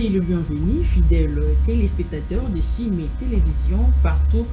soyez le bienvenu, fidèles téléspectateurs de Cime Télévision partout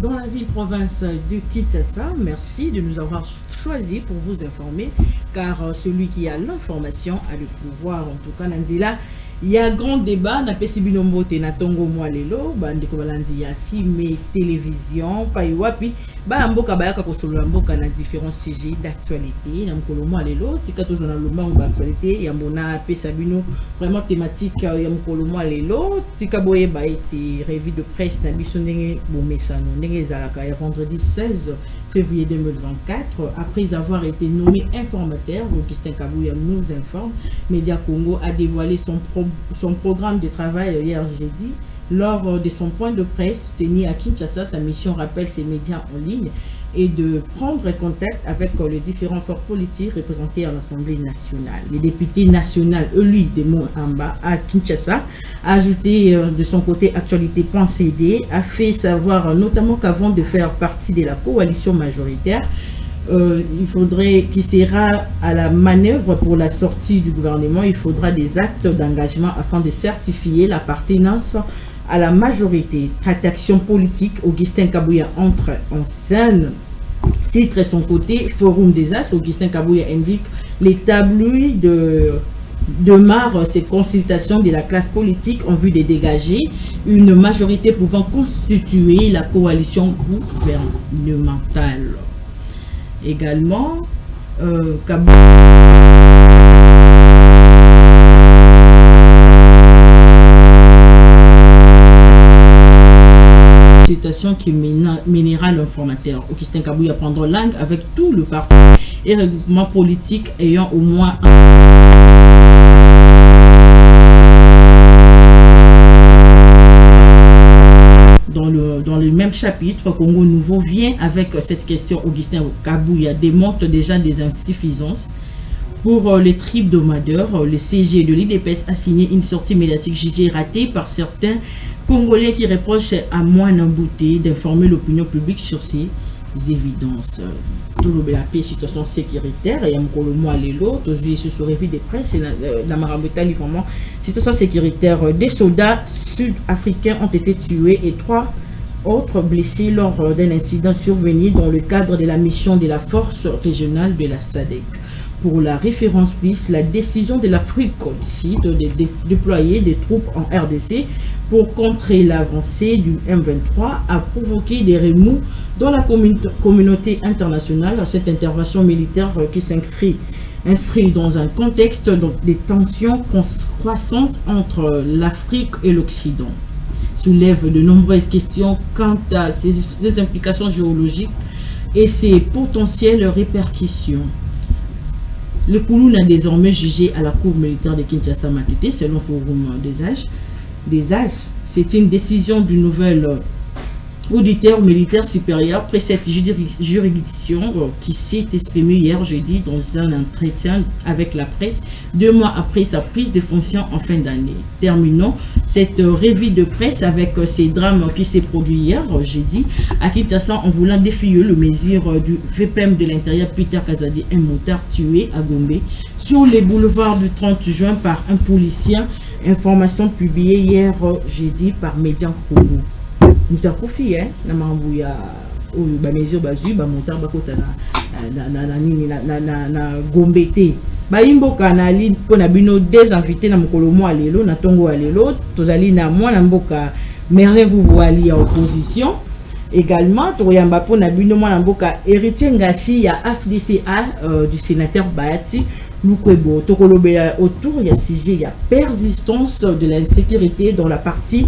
dans la ville-province de Kinshasa. Merci de nous avoir choisi pour vous informer, car celui qui a l'information a le pouvoir. En tout cas, Nandila, il y a grand débat. Na pesi binombo te na tongo mwa lelo bandi ko balandi ya Cime Télévision pa iwapi ba mboka bayaka ko solo mboka na différents sujets d'actualité na mkolo mwa lelo tika to zona lomba ba actualité ya mbona pesa bino vraiment thématique ya mkolo mwa lelo tika boye ba été revue de presse na biso ndenge bomesano ndenge zalaka ya vendredi 16 février 2024. Après avoir été nommé informateur, Augustin Kabouya nous informe. Média Congo a dévoilé son programme de travail hier jeudi. Lors de son point de presse tenu à Kinshasa, sa mission rappelle ses médias en ligne et de prendre contact avec les différentes forces politiques représentées à l'Assemblée nationale. Les députés nationaux élus de Moamba à Kinshasa a ajouté de son côté actualité.cd, a fait savoir notamment qu'avant de faire partie de la coalition majoritaire, il faudrait qu'il sera à la manœuvre pour la sortie du gouvernement, il faudra des actes d'engagement afin de certifier l'appartenance à la majorité. Traction politique, Augustin Kabouya entre en scène. Titre son côté, Forum des As, Augustin Kabouya indique l'établi de marre ces consultations de la classe politique en vue de dégager une majorité pouvant constituer la coalition gouvernementale. Également, citation qui mènera l'informateur. Augustin Kabouya prendra langue avec tout le parti et regroupement politique ayant au moins dans le même chapitre. Congo Nouveau vient avec cette question. Augustin Kabouya démontre déjà des insuffisances. Pour les hebdomadaires, le CG de l'IDPS a signé une sortie médiatique jugée ratée par certains Congolais qui reprochent à Moine Mbouté d'informer l'opinion publique sur ces évidences. Tout la situation sécuritaire et encore le mois l'élo, tous les sur revue des presse et la marabouta livrement situation sécuritaire. Des soldats sud-africains ont été tués et 3 autres blessés lors d'un incident survenu dans le cadre de la mission de la force régionale de la SADC. Pour la référence plus, la décision de l'Afrique de déployer des troupes en RDC pour contrer l'avancée du M23 a provoqué des remous dans la communauté internationale. Cette intervention militaire qui s'inscrit dans un contexte de tensions croissantes entre l'Afrique et l'Occident soulève de nombreuses questions quant à ses implications géologiques et ses potentielles répercussions. Le Kouloun a désormais jugé à la Cour militaire de Kinshasa Matete, selon Forum des As. C'est une décision du nouvel auditeur militaire supérieur après cette juridiction qui s'est exprimée hier jeudi dans un entretien avec la presse, 2 mois après sa prise de fonction en fin d'année. Terminons cette revue de presse avec ces drames qui s'est produit hier jeudi à Kinshasa en voulant défier le mesure du VPM de l'intérieur Peter Kazadi, un motard tué à Gombe sur les boulevards du 30 juin par un policier. Information publiée hier jeudi par Média Congo. Mutakufi na mambo ya oyo ba mesure bazui ba montar bakota na Gombete ba imboka na li pona bino des invités na mokolo mwa lelo na tongo ya lelo tozali na mwana mboka Merlin Vouvoali ya opposition. Également toyamba pona bino mwana mboka Héritier Ngashi ya FDCA du sénateur Bahati Lukwebo. Tokolobela autour ya sujet ya persistance de l'insécurité dans la partie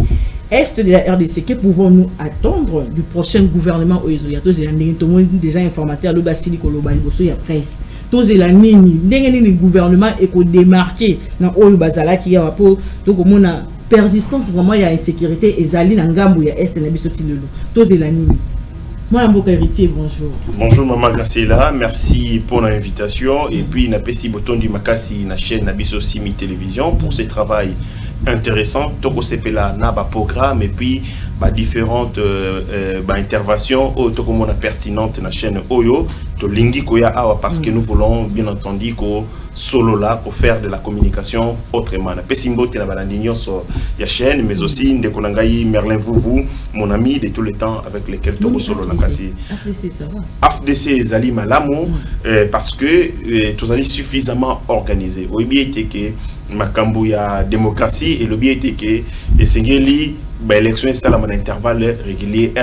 est de la RDC. Que pouvons-nous attendre du prochain gouvernement au Ezoya? Tous les déjà informateur le basili kolobali boso ya presse. Tous les nini ndenge gouvernement et ko démarquer na oyo bazala ki ya po to komona persistance vraiment ya insécurité ezali na ngambo ya est na biso tilelo. Tous les nini. Moi Mboka Héritier, bonjour. Bonjour Maman Graciela, merci pour l'invitation et puis na pesi boton du makasi na chaîne na biso Cime Télévision pour ce travail intéressant. Toko sepela na ba programme et puis ba différentes interventions toko mona pertinente na chaîne Oyo to lingi koya awa parce que nous voulons bien entendu ko solo là pour faire de la communication autrement. Na pesimbo te na balandinyo sur ya chaîne mais aussi ndeko nangai Merlin Vouvou, mon ami de tout le temps avec lequel tu solo na kati. FDC ça va. FDC zali malamu parce que tous allez suffisamment organisé. Au bien était que makambo ya démocratie et le bien était que esengeli l'élection est à un intervalle régulier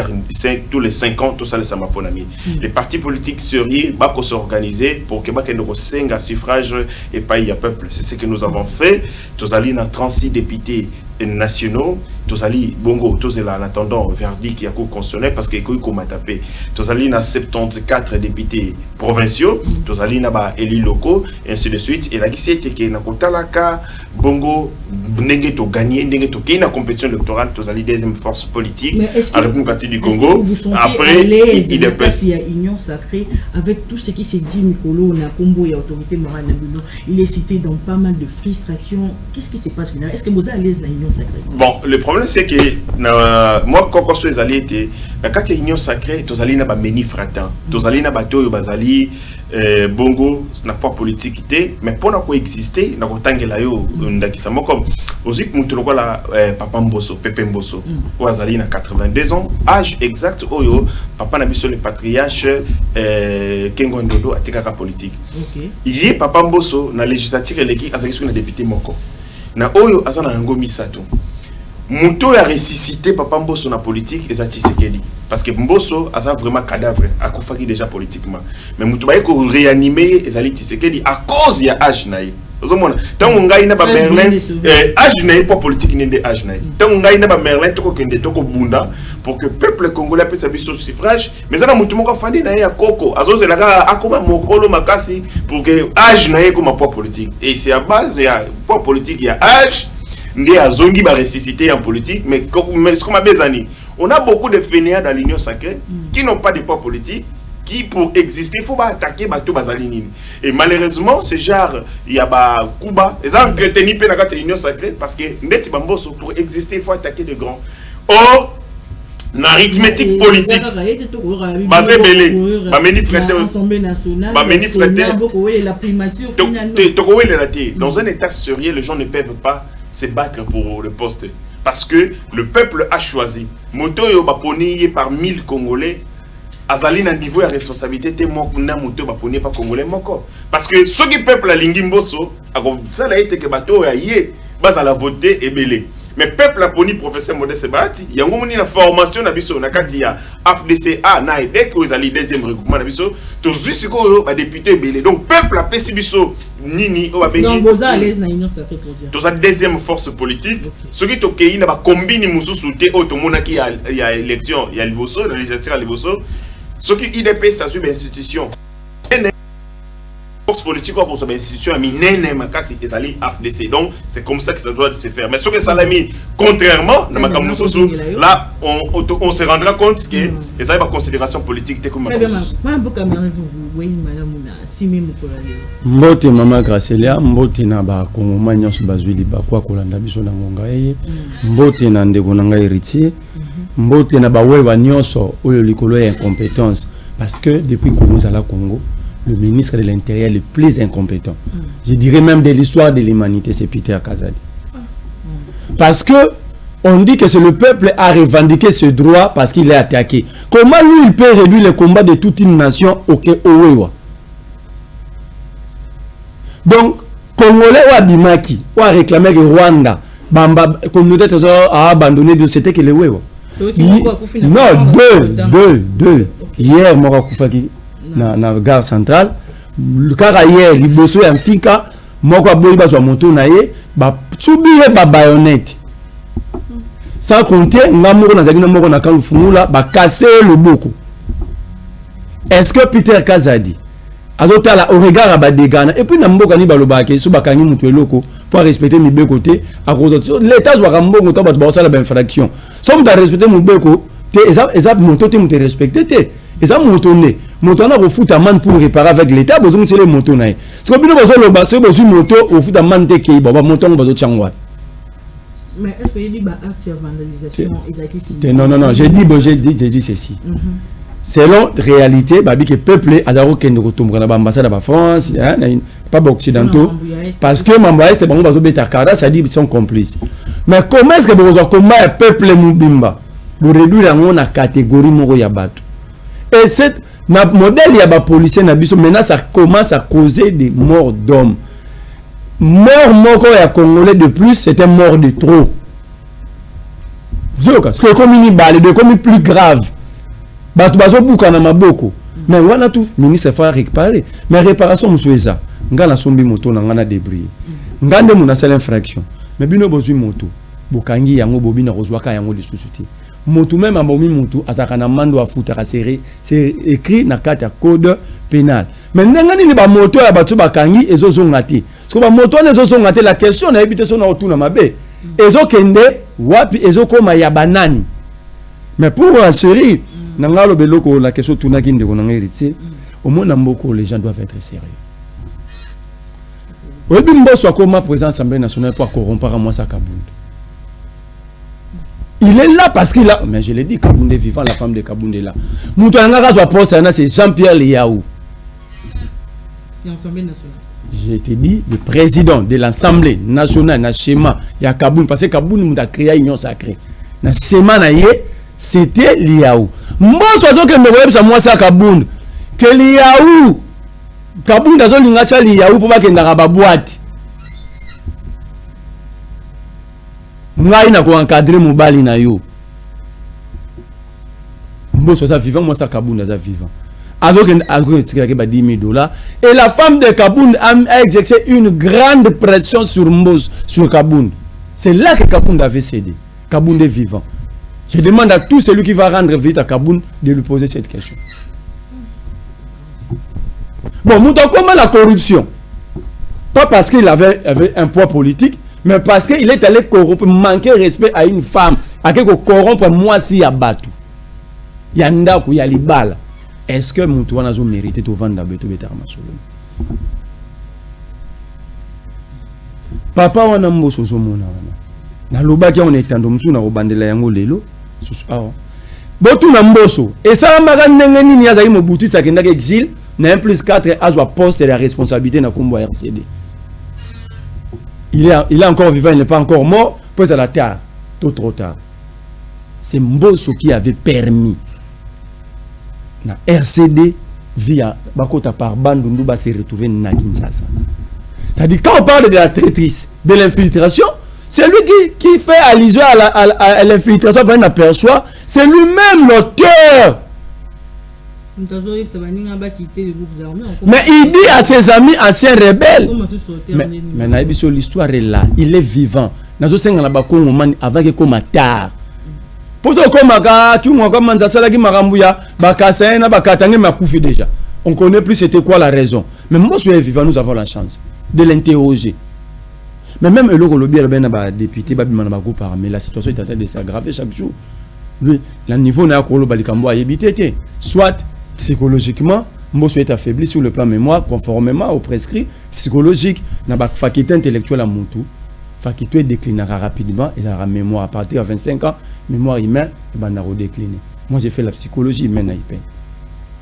tous les 5 ans tout ça les samaponami. Les partis politiques sérieux va s'organiser pour que nous ayons un suffrage et pas il y a peuple. C'est ce que nous avons fait. Tous allés dans 36 députés nationaux, tous allés bongo, tous là en attendant verdict qui a cours constitutionnel parce que il comme tapé. Tous allés dans 74 députés provinciaux, tous allés dans élus locaux et ainsi de suite. Et la qui c'était que na kotalaka bongo n'engé to gagner n'engé to qui na compétition électorale tous allés deuxième force politique à la République du Congo. Après il dépasse. Il y a union sacrée avec tout ce qui s'est dit Mikolo na Combo et autorité morale Nabulo. Il est cité dans pas mal de frustrations. Qu'est-ce qui se passe finalement? Est-ce que vous êtes à l'aise dans l'union sacrée? Bon, le problème c'est que moi quand je suis allé était quand il y a union sacrée tous allés na ba meni fratin tous allés na bato bazali bongo na pas politique mais pour na coexister na kotangela yo ndakisa moko aussi mutu lokola papa Mbosso Pepe Mbosso oazali na 82 ans âge exact oyo papa na biso le patriarche Kengo Ndodo atikaka politique. Yé papa Mbosso na législature eleki azaki na député moko na oyo azana ngo misato muto ya ressuscité papa Mbosso na politique ezati Tshisekedi parce que Mbosso asa vraiment cadavre akufaki déjà politiquement mais muto ba ko réanimer ezali Tshisekedi à cause ya âge naï ozomona tango ngai na ba Merlin âge naï pour politique nende âge naï tango ngai na ba Merlin toko kende toko bunda pour que peuple congolais puisse avoir suffrage mais ça na muto moko fandi na ya koko azozela ka akoma mokolo makasi pour que âge naï comme pour politique et c'est à base ya pour politique ya âge ndé azongi ba ressusciter en politique mais comme a bezani on a beaucoup de fainéants dans l'union sacrée qui n'ont pas de poids politique qui pour exister il faut pas attaquer bateau bazalinine et malheureusement ce genre il y a ba Kuba ils ont entretenu pe na kati l'union sacrée parce que ndeti bamboso pour exister il faut attaquer de grands or na arithmétique politique basé belé ba meni frère l'Assemblée nationale ba meni frère la primature finalement dans un état sérieux les gens ne peuvent pas se battre pour le poste parce que le peuple a choisi moto yo baponi par 1000 Congolais azali na niveau de responsabilité te moko na moto baponi par Congolais moko parce que ceux qui peuple la lingi Mbosso ako ça la été que bato ya yé bas à la voter et belé mais peuple la poni professeur Modeste Bahati yango moni na formation na biso na kati ya FDCA na dès que vous allez deuxième regroupement na biso to juste ko ba député belé donc peuple a pesi biso nini o ba bengi donc vous à l'aise na union sacrée pour dire to sa deuxième force politique ce qui to kei na ba combine mususu te o to monaki ya élection ya liboso la législature liboso ce qui IDP ça suit institution force politique pour cette institution a mis nene makasi ezali FDC donc c'est comme ça que ça doit se faire mais ce que ça l'a mis contrairement na makambo soso là on se rendra compte que les a pas considération politique te comme mbote mama Gracelia mbote na ba kongoma nyonso bazwili ba kwa kolanda biso na ngonga eye mbote na ndeko nanga héritier mbote na ba wewa nyonso oyo likolo ya incompétence parce que depuis Congo à la Congo le ministre de l'Intérieur le plus incompétent. Je dirais même de l'histoire de l'humanité, c'est Peter Kazadi. Parce que on dit que c'est le peuple à revendiquer ce droit parce qu'il est attaqué. Comment lui, il peut réduire le combat de toute une nation au Owewa? Donc, Congolais ou Abimaki, ou a réclamé que Rwanda, Bamba, communauté a abandonné de c'était que les Owewa. Non, deux. Hier, Mora Koufaki. Na gare centrale le car hier liboso ya mfika moko aboyi bazwa moto na ye ba tsubiye ba baïonnette sans compter ngamoko na zakina moko na kangu fungula ba casser le boko. Est-ce que Peter Kazadi azotala au regard ba dégana et puis na mboka ni baloba ke so bakangi mutu eloko pour respecter mi côté à cause de l'état zo mbongo to ba sala ba infraction so mu respecter mu beko te ezap moto te mu te respecter te et ça motonné montana au foot à man pour réparer avec l'état besoin c'est le motonné ce que bino besoin le c'est besoin moto au foot à man te ki baba moton besoin changwa mais est-ce que il y a acte de vandalisation non j'ai dit ceci selon réalité, babi que peuple azaro kende kotomboka na ambassade de France, pas occidentaux, parce que Mamba Est bango bazo betakara, ça dit ils sont complices. Mais comment est-ce que vous combat peuple mubimba pour réduire la catégorie moko ya bato? Et cette modèle ya ba policier na biso maintenant ça commence à causer des morts d'hommes. Mort moko ya Congolais de plus, c'est un mort de trop. Zoka, ce que comme une balle de comme plus grave. Bato bazo buka na maboko. Mais wana tout ministre fa réparer. Mais réparation musweza. Ngana sombi moto na ngana débris. Ngande muna sala infraction. Mais bino bozui moto. Bokangi yango bobina rozwaka yango lisusuti. Moto même amomi moto azaka na mando afuta kasere, c'est écrit na carte code pénal. Mais ngani ni ba moto ya bato bakangi ezozonga te. Parce que ba moto na ezozonga te, la question na ebite so na otuna mabe. Ezokende wapi ezokoma ya banani. Mais pour assurer Nangalo beloko la question tunaki ndeko nanga héritier au moins na mboko les gens doivent être sérieux. Oyebi mboso akoma président Assemblée nationale pour corrompre moi sa Kabund. Il est là parce qu'il a, mais je l'ai dit, Kabund est vivant, la femme de Kabund est là. Moutou Angara soit poste, c'est Jean-Pierre Liaou. L'Assemblée nationale. Je te dis, le président de l'Assemblée nationale, na schéma, il y a Kabund, parce que Kabund a créé une union sacrée. Na schéma na yé, c'était Liaou. Moi, je suis que me moi ça Kabund. Que Liaou, Kabund a zone l'ingacha Liaou pour pas qu'il n'aura pas boîte. Ngai na ko encadrer mobali na yo. Mboso ça vivant, moi ça Kabund ça vivant. Azo que ba 10 000 $. Et la femme de Kabund a exercé une grande pression sur Mbos, sur Kabund. C'est là que Kabund avait cédé. Kabund est vivant. Je demande à tout celui qui va rendre visite à Kabund de lui poser cette question. Bon, nous comment la corruption? Pas parce qu'il avait un poids politique, mais parce qu'il est allé corrompre, manquer respect à une femme, à quelque corrompre moi si à Batou. Il y a Ndaku, il y a Libala. Est-ce que Moutouana a mérité de vendre la Beto Betarama Solo? Papa, on a un mot sur ce monde. Na lobaki on est en domsu na obandela yango lelo susu awa botu na mboso et ça maka ndenge nini azali mobutu sa kenda exil na 1+4 azwa poste de la responsabilité na kombo RCD. Il est encore vivant, il n'est pas encore mort, puis à la terre tout trop tard. C'est Mboso qui avait permis na RCD via bakota par bande nduba se retrouver na Kinshasa. Ça dit quand on parle de la traîtrise, de l'infiltration, c'est lui qui fait allusion à l'infiltration, on aperçoit, c'est lui-même l'auteur. Mais il dit à ses amis anciens rebelles, mais l'histoire est là, il est vivant. Avant que comme tard. Pour ça, déjà. On connaît plus c'était quoi la raison. Mais moi, je suis vivant, nous avons la chance de l'interroger. Mais même le lobby député mais la situation est en train de s'aggraver chaque jour. Lui, le niveau n'a pas soit psychologiquement, Mbosso est affaibli sur le plan mémoire, conformément au prescrit psychologique, n'a pas faculté intellectuelle à Moutou, faculté déclinera rapidement et la mémoire à partir de 25 ans, mémoire humaine, et décliner. Moi j'ai fait la psychologie humaine à Ipen.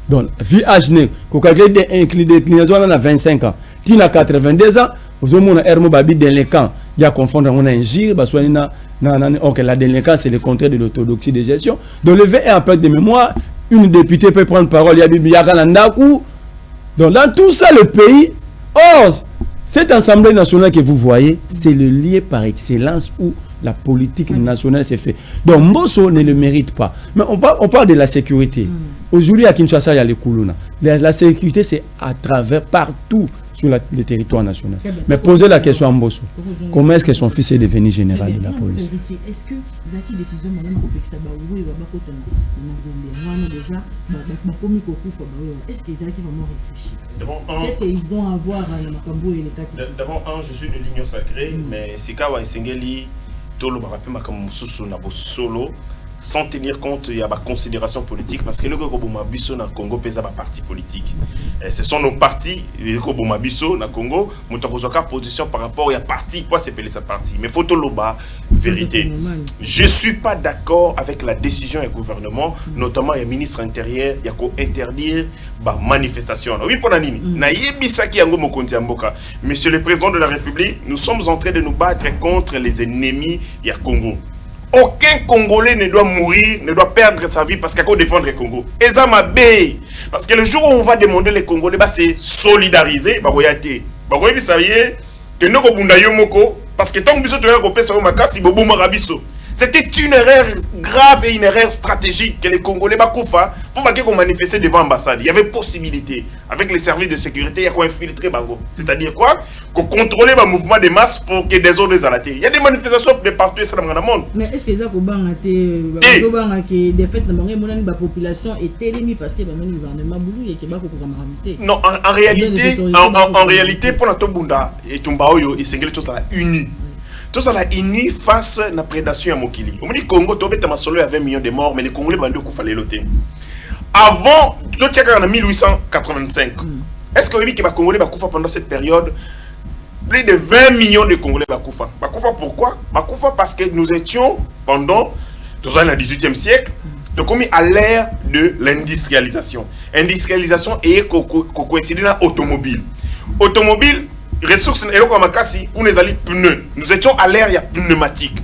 Donc, vie âge né, quand calculer des déclinaisons à 25 ans, tu as 82 ans, vous avez un hermo babi délinquant, il y a confondre on a un gire, la délinquance c'est le contraire de l'orthodoxie de gestion. Donc, le V est en perte de mémoire, une députée peut prendre parole, il y a Bibiya Kanandaku. Donc, dans tout ça, le pays, cette Assemblée nationale que vous voyez, c'est le lieu par excellence où la politique nationale s'est faite. Donc, Mbosso ne le mérite pas. Mais on parle de la sécurité. Aujourd'hui, à Kinshasa, il y a les Koulouna. La sécurité, c'est à travers, partout sur le territoire national. Mais posez la question à Mbosso. Comment est-ce que son fils est devenu général de la police? Est-ce que Zaki décision est-ce qu'ils ont vraiment réfléchi? Qu'est-ce qu'ils ont à voir à Makambo et les quatre? D'abord, je suis de l'Union sacrée, mais c'est Kawa Sengeli, Tolo Barapi Makamususu Nabo Solo. sans tenir compte il y a des considérations politiques parce que le Koboma Bisso na Congo pèse à parti politique. Ce sont nos partis, le Koboma Bisso na Congo, motokozaka position par rapport à parti, quoi c'est sa parti. Mais photo loba vérité. Je suis pas d'accord avec la décision du gouvernement, notamment le ministre intérieur, il y a qu'à interdire bah manifestation. Oui pour nani. Na yebisaki yango mokonzi mboka. Monsieur le président de la République, nous sommes en train de nous battre contre les ennemis du Congo. Aucun Congolais ne doit mourir, ne doit perdre sa vie parce qu'il faut défendre le Congo. Et ça m'a bé. Parce que le jour où on va demander les Congolais, bah, c'est solidariser. Bah, voyez, ça y est, que nous avons parce que tant que nous avons c'était une erreur grave et une erreur stratégique que les Congolais bakoufa pour qu'on manifester devant l'ambassade. Il y avait possibilité, avec les services de sécurité, il y a quoi infiltrer Bango. C'est-à-dire quoi? Qu'on contrôler le mouvement de masse pour que des ordres à il y a des manifestations de partout dans le monde. Mais est-ce que ça des fêtes de la population est éliminée parce que le gouvernement boulou et que non, en réalité, pour notre bunda et Tumbaoyo et Sengele, tout ça uni. Tout ça là uni face à la prédation à Mokili. On me dit Congo, tu as solo à 20 millions de morts, mais les Congolais bandeux qu'il fallait loter. Avant, tout en 1885. Est-ce que vous avez dit que les Congolais bakoufa pendant cette période? Plus de 20 millions de Congolais bakoufa. Bakoufa pourquoi? Bakoufa parce que nous étions pendant le 18e siècle, commis à l'ère de l'industrialisation. Industrialisation et coïncidé dans l'automobile. Automobile, ressources pour les alliés pneus. Nous étions à l'ère, il y a pneumatique.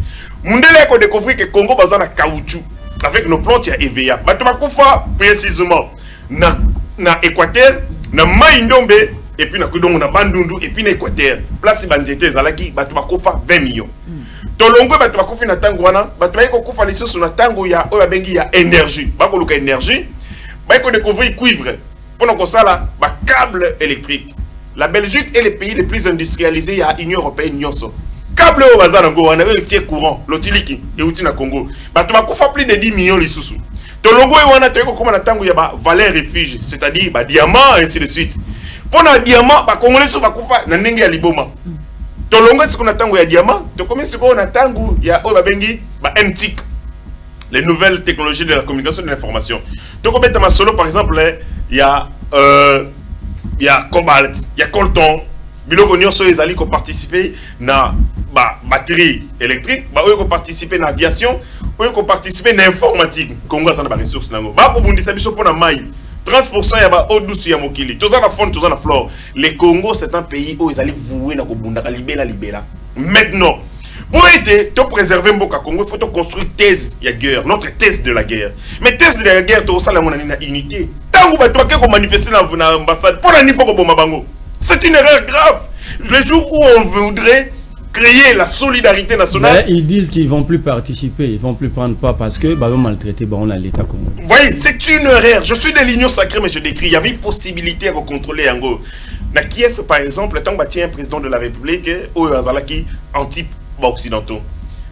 Mundele a découvert que Congo bazar na caoutchouc avec nos plantes il y a EVA. Batumakufa précisément na Équateur, na Maïndombe et puis na Kudongo na Bandundu et puis na Équateur. Place bandité zalaki batumakufa 20 millions. Tolongo batumakufa na tango wana, batumaiko kufa les sources na tango ya oyabengi ya énergie. Bakoluka énergie. Baiko découvrir cuivre. Pendant qu'on ça là, ba câble électrique. La Belgique est le pays le plus industrialisé à l'Union européenne. Câble au bazar on a eu courant, l'otiliki, et outil na Congo. Bah tu vas plus de 10 millions les sous. Tolongo et wana te comme na tango ya ba valeur refuge, c'est-à-dire ba diamant et ainsi de suite. Pour na diamant ba congolais so ba kufa na ndenge ya liboma. Tolongo c'est qu'on a tango ya diamant, to comme c'est qu'on a tango ya o ba bengi ba MTIC. Les nouvelles technologies de la communication et de l'information. To comme ta solo par exemple, il y a cobalt, il y a coltan. Biloko nyonso ezali ko participer na batterie électrique, ko participer na aviation, ko participer na informatique. Congo ça na ba ressources nango. Ba ko bundisa biso pona mai. 30% ya ba eau douce ya mokili. Toza na faune, toza na flore. Le Congo c'est un pays où ils allaient vouer na ko bundaka libela. Maintenant, pour aider, tu préserver Mboka Congo, il faut construire thèse de la guerre, notre thèse de la guerre. Mais thèse de la guerre, tu as une unité. Tant que tu manifester dans l'ambassade, pour la niveau de c'est une erreur grave. Le jour où on voudrait créer la solidarité nationale. Mais ils disent qu'ils ne vont plus participer, ils ne vont plus prendre part parce que vont maltraiter l'État congolais. Vous voyez, c'est une erreur. Je suis de l'Union sacrée, mais je décris. Il y avait une possibilité à contrôler Ango. Na Kiev, par exemple, tant que un président de la République, ou Azalaki, anti occidentaux.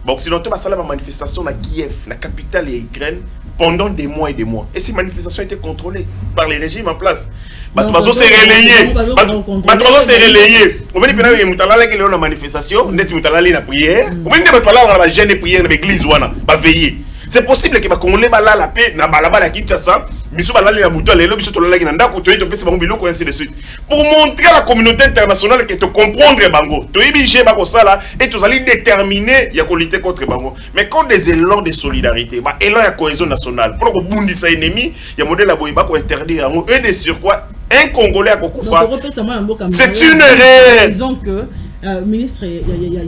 Occidentaux, ça la manifestation à Kiev, la capitale de l'Ukraine, pendant des mois et des mois. Et ces manifestations étaient contrôlées par les régimes en place. Bateau s'est relayé. Bateau s'est relayé. On va dire que Moutalala qui est la manifestation, net Moutalala la prière. On va dire que Moutalala la gêne prière dans l'église ouana, va veiller. C'est possible que les Congolais bala la paix, na balaba la Kinshasa, biso balala la bouton, les lobbies sur la Nanda, pour montrer à la communauté internationale que tu comprendre Bango. Tu es obligé Bango ça là et tu allez déterminer il y a lutter contre Bango. Mais quand des élans de solidarité, élan de cohésion nationale, pour que Bundi sa ennemi, il y a modèle à Boïba pour interdire et de surcroît un Congolais à Kokoufa. C'est une erreur. Disons que ministre, il y a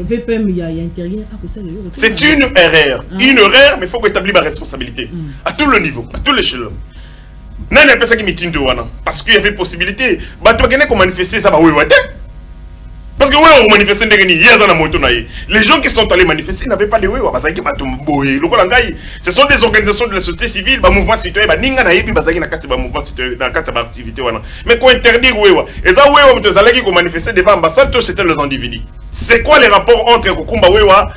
VPM, il y a intérieur. C'est une erreur. Une erreur, mais il faut établir ma responsabilité. À tout le niveau, à tout l'échelon. Non, il n'y a pas ça qui m'étine de Wana. Parce qu'il y avait possibilité. Tu vas manifester ça, oui, parce que oui, on manifestait les gens qui sont allés manifester n'avaient pas de oui. Ce sont des organisations de la société civile, mouvement citoyen, mouvement citoyen dans quatre activités. Mais qu'on interdire oui, et ça oui, on allait qui manifester devant l'ambassade, c'était les individus. C'est quoi les rapports entre Kukumba Wewa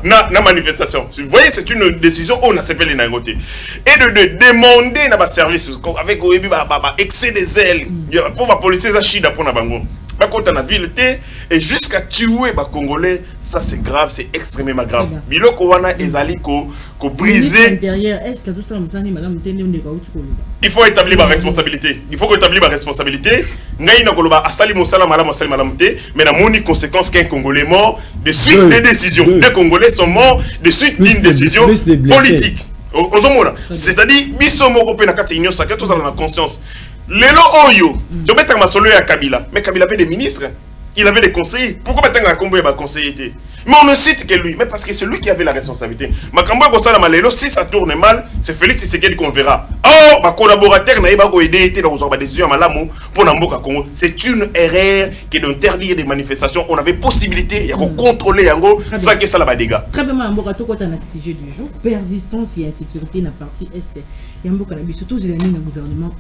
na manifestation? Vous voyez, c'est une décision où on a s'appelé les côté. Et de demander na service avec excès des ailes pour la police ça chida pour na bango. bakota na ville et jusqu'à tuer ba Congolais, ça c'est grave, c'est extrêmement grave. Biloko wana ezali ko briser derrière. Est-ce que tout ça madame il faut établir ma responsabilité. Il faut établir ma responsabilité. Ngai na koloba asali mosala malamu te, mais na moni conséquence qu'un Congolais mort de suite des décisions. Deux Congolais sont morts de suite d'une décision politique. C'est-à-dire biso moko pe na kati union sacrée tous dans la conscience. Lelo oyo, de mettre ma solo à Kabila, mais Kabila avait des ministres. Il avait des conseillers. Pourquoi maintenant la combo va conseiller? Mais on ne cite que lui, mais parce que c'est lui qui avait la responsabilité. Ma combo Gosala Malelo, si ça tourne mal, c'est Félix Tshisekedi qu'on verra. Oh, ma collaborateur n'a pas aidé dans les décisions à Malamu pour Namboka Congo. C'est une erreur qui est d'interdire des manifestations. On avait possibilité, il y a qu'on contrôler Yango sans que ça la dégâts. Très bien, Mamboka Toko est un sujet du jour. Persistance et insécurité dans la partie est. Yamboka Nabi, surtout les amis du gouvernement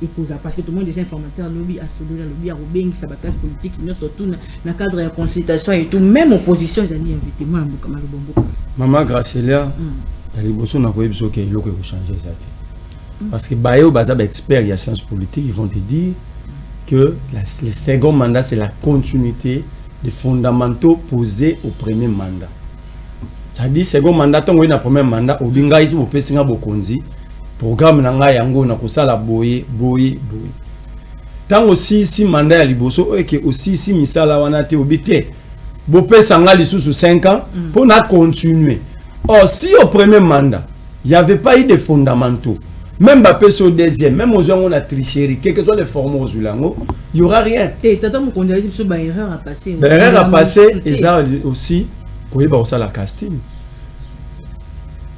et causa parce que tout le monde est déjà informateur, lobby à Solo, lobby à Robin, qui sa classe politique, surtout dans le cadre de consultation et tout, même opposition, ils ont invité moi à Malobombo. Maman Graciela, elle est beaucoup n'a pas eu besoin qu'il y ait changer ça. Parce que Bayo Bazab expert en sciences politiques, ils vont te dire que le second mandat c'est la continuité des fondamentaux posés au premier mandat. Ça dit second mandat, tant qu'on a premier mandat, au binga ici au Pessinga Bokonzi, programme nanga yango na kosala boye. Tant aussi si mandat ya liboso et que aussi si misala wana te obité bopesa nga lisusu 5 ans pour na continuer. Or si au premier mandat il n'y avait pas eu de fondamentaux, même au deuxième, même aux gens on a tricherie, quel que soit les formats aux Zulango, il n'y aura rien. Et tata mon conduit sur erreur à passer. L'erreur à passer et ça aussi quoi va aussi la casting.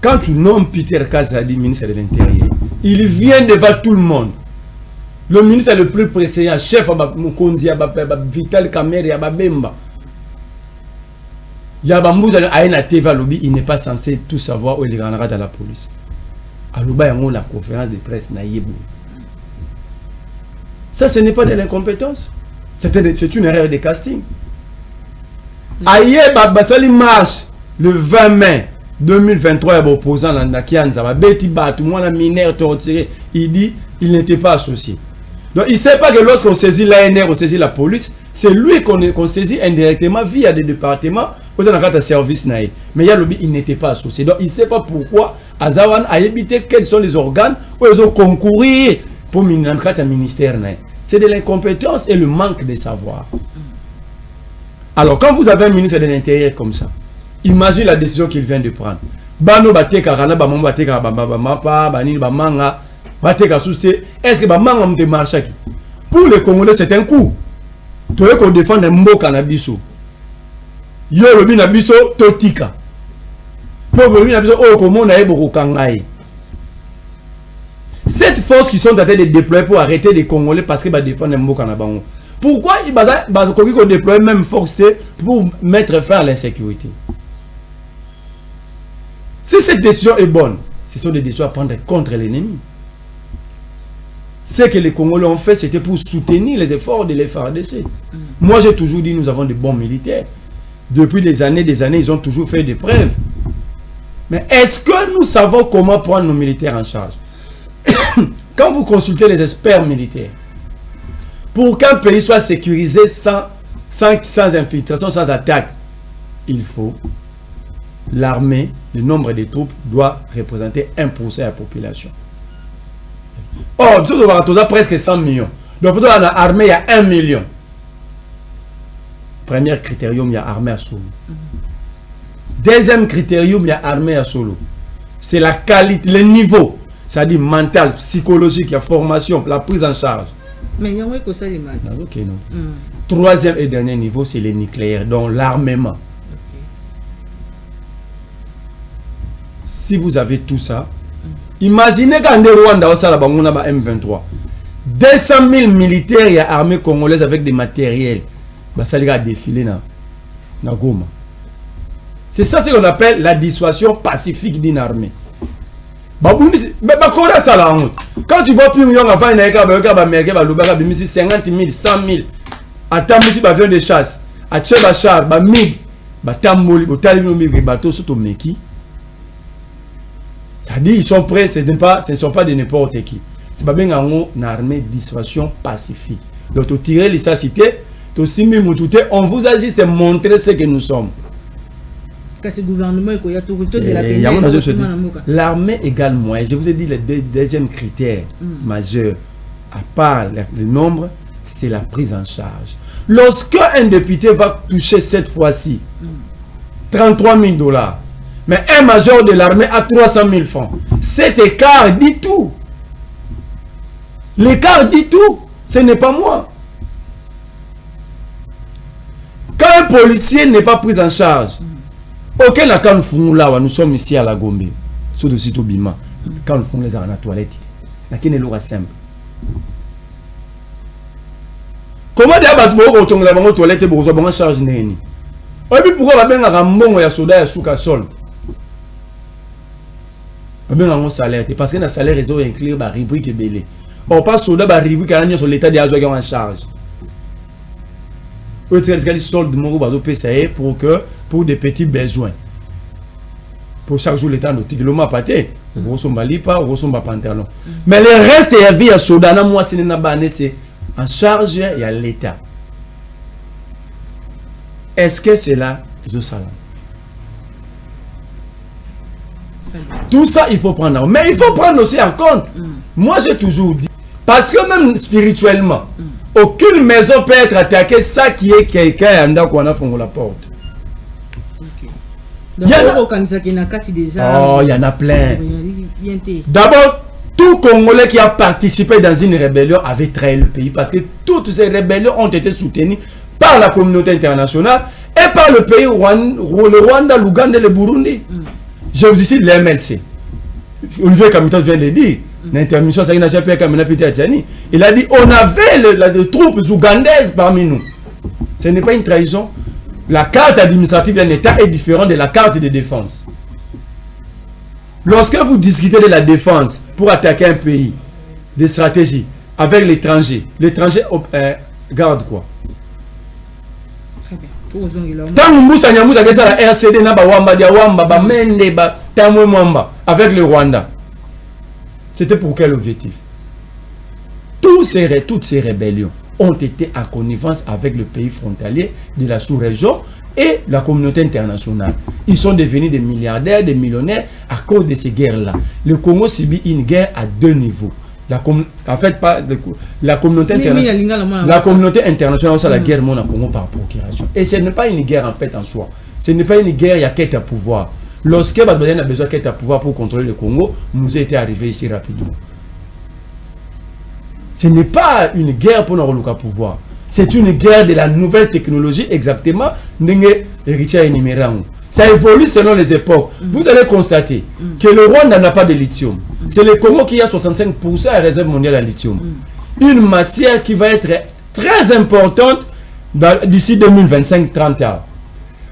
Quand tu nommes Peter Kazadi ministre de l'Intérieur, il vient devant tout le monde. Le ministre le plus pressé, chef Mukonzi, Vital Kamerhe, Bemba. Yabambouza Aïna Teva Lobby, il n'est pas censé tout savoir où il rentrera dans la police. Alouba Yango, la conférence de presse Naïbou. Ça, ce n'est pas de l'incompétence. C'est une erreur de casting. Aïe, Basali marche le 20 mai 2023, il y a opposant Landakianza, Betty Bat, tout le monde a mineur torturé. Il dit il n'était pas associé. Donc il ne sait pas que lorsqu'on saisit l'ANR, on saisit la police, c'est lui qu'on saisit indirectement via des départements aux un service naïf. Mais il n'était pas associé. Donc il ne sait pas pourquoi Azawan a évité quels sont les organes où ils ont concouru pour un ministère naïf. C'est de l'incompétence et le manque de savoir. Alors quand vous avez un ministre de l'Intérieur comme ça, imagine la décision qu'il vient de prendre. Bano bateka kana ba mamba bateka ba mapa ba nini ba manga bateka souste. Est-ce que ba manga mte marche qui? Pour les Congolais c'est un coup. Tu veux qu'on défende mboka na biso. Yo lobi na biso totika. Pour lobi na biso o komo na ebo kangai. Cette force qui sont en train de déployer pour arrêter les Congolais parce que ba défendre mboka na bango. Pourquoi ils ont déployé même force pour mettre fin à l'insécurité? Si cette décision est bonne, ce sont des décisions à prendre contre l'ennemi. Ce que les Congolais ont fait, c'était pour soutenir les efforts de l'FARDC. Moi, j'ai toujours dit, nous avons de bons militaires. Depuis des années, ils ont toujours fait des preuves. Mais est-ce que nous savons comment prendre nos militaires en charge? Quand vous consultez les experts militaires, pour qu'un pays soit sécurisé sans infiltration, sans attaque, il faut l'armée, le nombre de troupes doit représenter 1% de la population. Or, nous avons presque 100 millions. Donc, dans l'armée, il y a 1 million. Premier critérium, il y a armée à solo. Deuxième critérium, il y a armée à solo. C'est la qualité, le niveau, c'est-à-dire mental, psychologique, la formation, la prise en charge. Mais il y a que ça les maths. Ok, non. Troisième et dernier niveau, c'est le nucléaire, donc l'armement. Si vous avez tout ça, imaginez quand Rwanda au Salabangona M23, 200 000 militaires et armée congolaise avec des matériels, ça les a défilé na Goma. C'est ça ce qu'on appelle la dissuasion pacifique d'une armée. Quand tu vois plus avant 50 000, 100 000, à Tamisi avion de chasse, à Tchébachar, MiG, Tamboli, bateau Sotomeki. Ça dit ils sont prêts, ce ne sont pas de n'importe qui. C'est pas bien une armée de dissuasion pacifique. Donc tu tirer les cité, On vous a juste montré ce que nous sommes. L'armée égale moyen. Je vous ai dit le deuxième critère majeur, à part le nombre, c'est la prise en charge. Lorsque un député va toucher cette fois-ci 33 000 $, mais un major de l'armée a 300 000 francs, cet écart dit tout. L'écart dit tout. Ce n'est pas moi. Quand un policier n'est pas pris en charge, ok, là, quand nous sommes ici à la Gombe, sur le site Obima, quand nous faisons les armes à la toilette, là, simple. Comment d'abord tu as toilette et tu as charge neni? Et puis pourquoi tu as un soldat et un sol? Tu as un salaire. Parce que le salaire est inclus dans la rubrique belé. On passe soldat dans la rubrique sur l'état des azouages en charge. Tu as des soldes pour des petits besoins. Pour chaque jour, l'état noté de l'homme à pâté. Mais le reste, il y a vie à soldat. Moi, c'est en charge, il y a l'État. Est-ce que c'est là, je sais. Tout ça, il faut prendre en compte. Mais il faut prendre aussi en compte. Moi, j'ai toujours dit, parce que même spirituellement, aucune maison peut être attaquée, ça qui est quelqu'un qu'on a fait la porte. Il y en a plein. D'abord, tout Congolais qui a participé dans une rébellion avait trahi le pays parce que toutes ces rébellions ont été soutenues par la communauté internationale et par le pays, le Rwanda, l'Ouganda et le Burundi. Je vous dis l'MLC. Olivier Kamito vient de dire, l'intermission, il a dit on avait les troupes ougandaises parmi nous. Ce n'est pas une trahison. La carte administrative d'un État est différente de la carte de défense. Lorsque vous discutez de la défense pour attaquer un pays, des stratégies avec l'étranger garde quoi? Avec le Rwanda. C'était pour quel objectif? Toutes ces rébellions ont été en connivence avec le pays frontalier de la sous-région et la communauté internationale. Ils sont devenus des milliardaires, des millionnaires à cause de ces guerres-là. Le Congo subit une guerre à deux niveaux. La communauté internationale, c'est la guerre au Congo par procuration. Et ce n'est pas une guerre en fait en soi. Ce n'est pas une guerre, il y a quête à pouvoir. Lorsque Badouane a besoin de quête à pouvoir pour contrôler le Congo, nous était arrivé ici rapidement. Ce n'est pas une guerre pour nous à pouvoir. C'est une guerre de la nouvelle technologie, exactement. Ça évolue selon les époques. Vous allez constater que le Rwanda n'a pas de lithium. C'est le Congo qui a 65% à la réserve mondiale à lithium. Une matière qui va être très importante d'ici 2025-30 ans.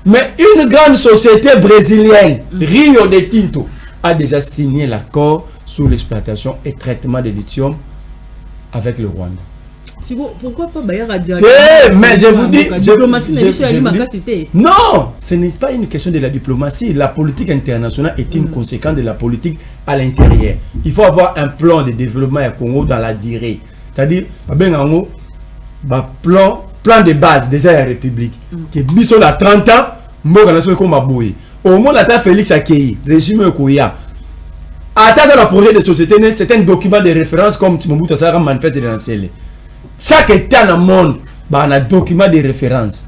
Mais une grande société brésilienne, Rio de Tinto, a déjà signé l'accord sur l'exploitation et traitement de lithium avec le Rwanda. Pourquoi pas Bayard dire mais je vous dis, non, ce n'est pas une question de la diplomatie. La politique internationale est une conséquence de la politique à l'intérieur. Il faut avoir un plan de développement au Congo dans la durée. C'est-à-dire, plan de base déjà la République. Qui est mis sur 30 ans, au moins la Félix Akei, régime Koya. Attends le projet de société, c'est un document de référence comme Timobutu Sara manifeste dans le chaque État dans le monde a un document de référence.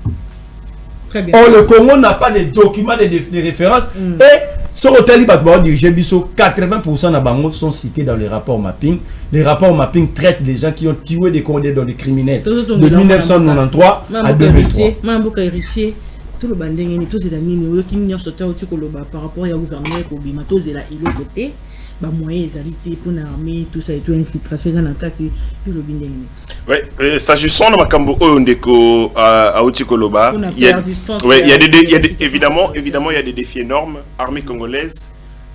Très bien. Or, le Congo n'a pas de document de référence et sur le Taliban, 80% de Bango sont cités dans les rapports mapping. Les rapports mapping traitent les gens qui ont tué des Congolais dans les criminels de 1993 à 2003. Tout le banding, tous les amis, qui m'ont sauté au par rapport au gouvernement, au bimatos et la côté. Moyens pour l'armée, tout ça et tout, infiltration dans la carte, oui, s'agissant de Makambo Ondeko à Otikoloba, évidemment, il y a des défis énormes. Armée congolaise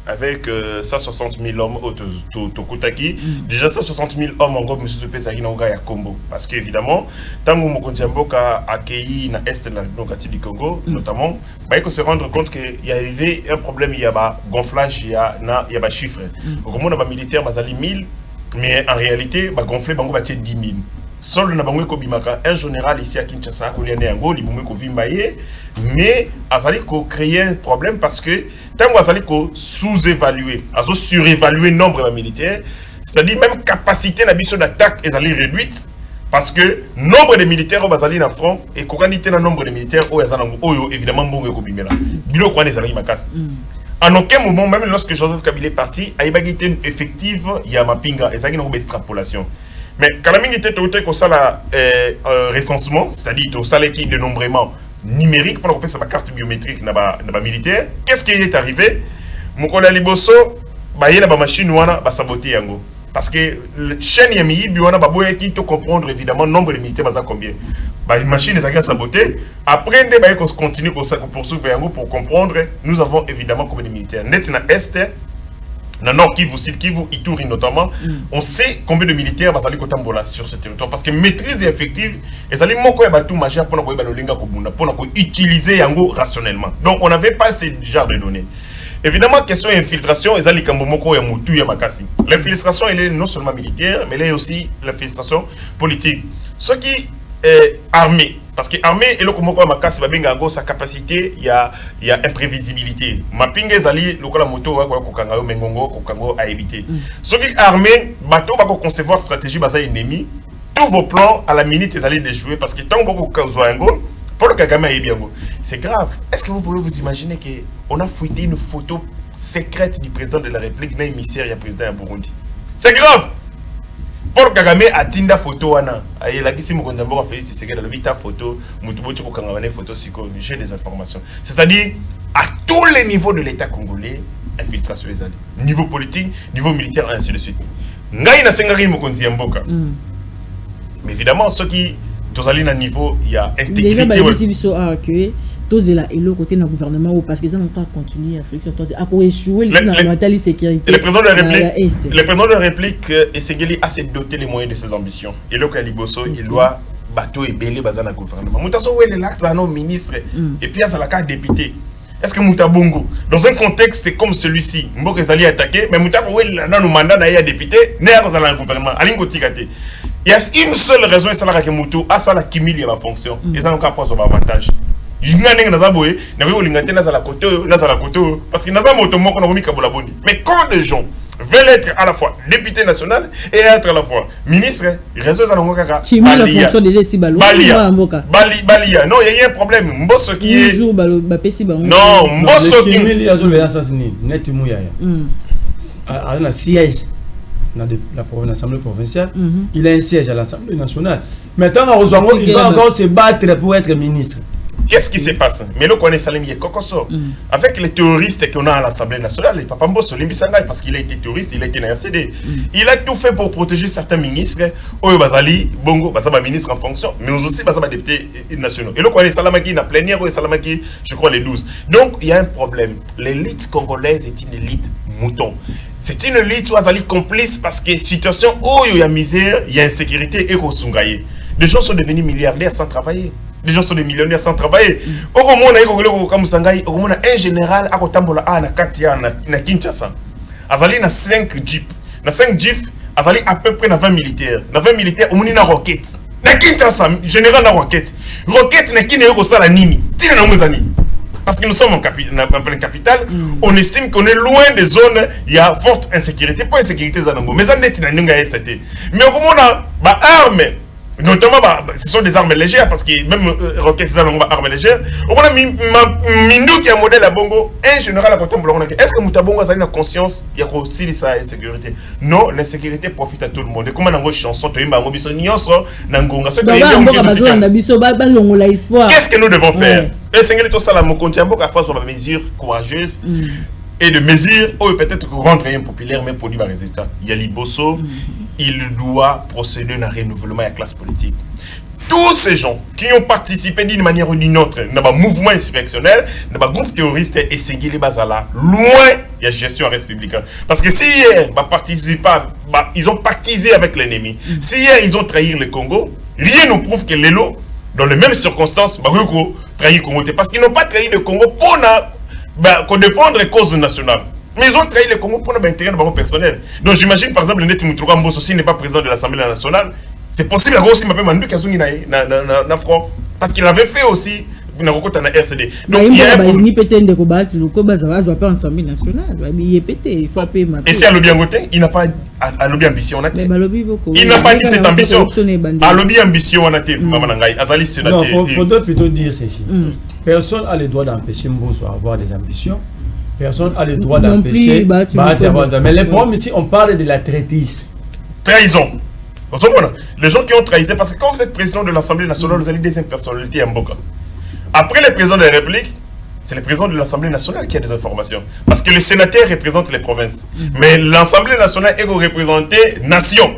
avec 160 000 hommes au Tokutaki. Déjà 160 000 hommes en gros, M. Pesagui Nonga et Combo. Parce qu'évidemment, tant que Mokontiamboka a accueilli dans l'Est de la République du Congo, notamment, il faut se rendre compte qu'il y a arrivé un problème, il y a un gonflage, il y a un chiffre. Au Congo, on a militaire, 1000, mais en réalité, gonfler, il y a 10 000. Sol na bango ko bimaka un général ici à Kinshasa ko liane yango libumé ko vimbaye mais azali ko créer un problème parce que tango azali ko sous-évaluer azo surévaluer nombre de militaires, c'est-à-dire même capacité na biso d'attaque ezali réduite parce que nombre de militaires au bazali na front et kokanité na nombre de militaires au yazana oyo évidemment mbongo ko bimela bilo ko ezali makasi. En aucun moment, même lorsque Joseph Kabila est parti, il y a une effective, il y a Mapinga, et ça, il y a une extrapolation. Mais quand la était tout comme ça, le recensement, c'est-à-dire tout ça, l'équipe de dénombrement numérique, pour qu'on sa carte biométrique militaire, qu'est-ce qui est arrivé? Mon collègue Liboso, il y a une machine qui saboté yango. Parce que la chaîne Yami, il y a qui te comprendre évidemment le nombre de militaires, combien. La machine est sabotée. Après, on continue pour poursuivre pour comprendre. Nous avons évidemment combien de militaires. Net na Est, dans Nord Kivu, Sud Kivu, Ituri notamment, on sait combien de militaires va aller sur ce territoire. Parce que maîtrise des effectifs, ils allaient tout majeur pour utiliser yango rationnellement. Donc on n'avait pas ce genre de données. Évidemment, question infiltration, l'infiltration, elle est non seulement militaire, mais elle est aussi l'infiltration politique. Ce qui est armé, parce que armé, et le Komoko Makasi, sa capacité, il y a imprévisibilité. Mapping ezali, le moto, Kokango, Mengongo, Kokango a évité. Ce qui est armé, bateau va concevoir stratégie basée ennemi, tous vos plans à la minute, ils allaient déjouer, parce que tant que vous Paul Kagame est bien. C'est grave. Est-ce que vous pouvez vous imaginer qu'on a fouillé une photo secrète du président de la République, d'un émissaire et un président à Burundi? C'est grave. Paul Kagame a tinda photo wana. Il a dit si mon a fait c'est que dans le vita photo, mutubochi ko kangane photo siko, j'ai des informations. C'est-à-dire à tous les niveaux de l'État congolais, infiltration ezali. Niveau politique, niveau militaire et ainsi de suite. Ngai na sengari mokonzi ya mboka. Mais évidemment ceux qui tozali na niveau il y a intégrité. Tous là et le côté du gouvernement parce qu'ils ont encore continué à faire à pour échouer la sécurité. Le président de la République Esengeli a se doté les moyens de ses ambitions. Et le Kaliboso il doit bateau et belé bazana gouvernement. Moutaso où est le ministre et puis à la carte député. Est-ce que Moutabongo, dans un contexte comme celui-ci, Mboka est allé attaquer, mais Moutabo où est dans le mandat d'un député, n'est pas dans le gouvernement, Alingo Tigate. Il y a une seule raison, c'est que Moutou a ça la cumule la fonction. Et ça n'a pas son avantage. Mais quand des gens veulent être à la fois député national et être à la fois ministre, réseau Balia. Non, il y a un problème. Mbosso qui est. Non, Mbosso qui est. Un siège dans l'Assemblée provinciale, il a un siège à l'Assemblée nationale. Maintenant, il va encore se battre pour être ministre. Qu'est-ce qui se passe? Mais le connaît Salim Yekokoso. Avec les terroristes qu'on a à l'Assemblée nationale, les Papa Mbosso Limbisangai, parce qu'il a été terroriste, il a été dans RCD. Il a tout fait pour protéger certains ministres. Oyo Bazali, Bongo, Bazaba ministre en fonction, mais aussi Bazaba député nationaux. Et le connaît Salamaki, na plénière, et Salamaki, je crois les 12. Donc il y a un problème. L'élite congolaise est une élite mouton. C'est une élite où Azali complice parce que situation où il y a misère, il y a insécurité et Kosungaye. Des gens sont devenus milliardaires sans travailler. Des gens sont des millionnaires sans travailler. Au moins, un général a kotambola a na katia na Kinshasa. Azali na 5 jeeps. Na 5 jeeps, azali à peu près na 20 militaires. Na 20 militaires, on a roquette. Na Kinshasa, général na roquette. Roquette na kine yoko sala nini. Tina na mwezani. Parce que nous sommes en pleine capitale, on estime qu'on est loin des zones, il y a forte insécurité. Pas insécurité, mais ça n'est pas une ST. Mais au moment où armes, notamment, ce sont des armes légères, parce que même roquettes, c'est des armes légères. Au moment où Mindou qui est un modèle à Bongo, un général à côté de est-ce que Moutabongo a une conscience qu'il y a aussi sa insécurité? Non, l'insécurité profite à tout le monde. Et comment dans vos chansons, tu as une qu'est-ce que nous devons faire? Et c'est que tout ça, on continue à faire sur des mesures courageuses et de mesures où peut-être rendre rien populaire, mais produire un résultat. Il y a Liboso, il doit procéder à un renouvellement de la classe politique. Tous ces gens qui ont participé d'une manière ou d'une autre dans un mouvement insurrectionnel, dans un groupe terroriste, et c'est qu'ils sont là, loin de la gestion républicaine. Parce que si hier, ils ont pactisé avec l'ennemi, si hier, ils ont trahi le Congo, rien ne prouve que les lots, dans les mêmes circonstances, ils ont trahi le Congo. Parce qu'ils n'ont pas trahi le Congo pour défendre les causes nationales. Mais ils ont trahi le Congo pour l'intérêt de leur personnel. Donc j'imagine par exemple, Net Moutoura Mbosso, s'il n'est pas président de l'Assemblée nationale, C'est possible que aussi m'appelle Mandu Kazungi na front parce qu'il avait fait aussi na kokota na RCD. Donc il y a ni pété de combat le combat ça va pas ensemble national. Il pété, il faut payer ma. Et si à lobby côté, il n'a pas à lobby ambition on a. Il n'a pas dit cette ambition. À lobby ambition on a été maman ngai azali sénateur. Non, faudrait plutôt dire ceci. Personne a le droit d'empêcher Mbosso avoir des ambitions. Personne a le droit d'empêcher. Mais le problème ici, on parle de la traîtrise. Trahison. Les gens qui ont trahi, parce que quand vous êtes président de l'Assemblée nationale, vous avez des personnalités en Mboka. Après le président de la République, c'est le président de l'Assemblée nationale qui a des informations. Parce que les sénateurs représentent les provinces. Mais l'Assemblée nationale est représentée nation.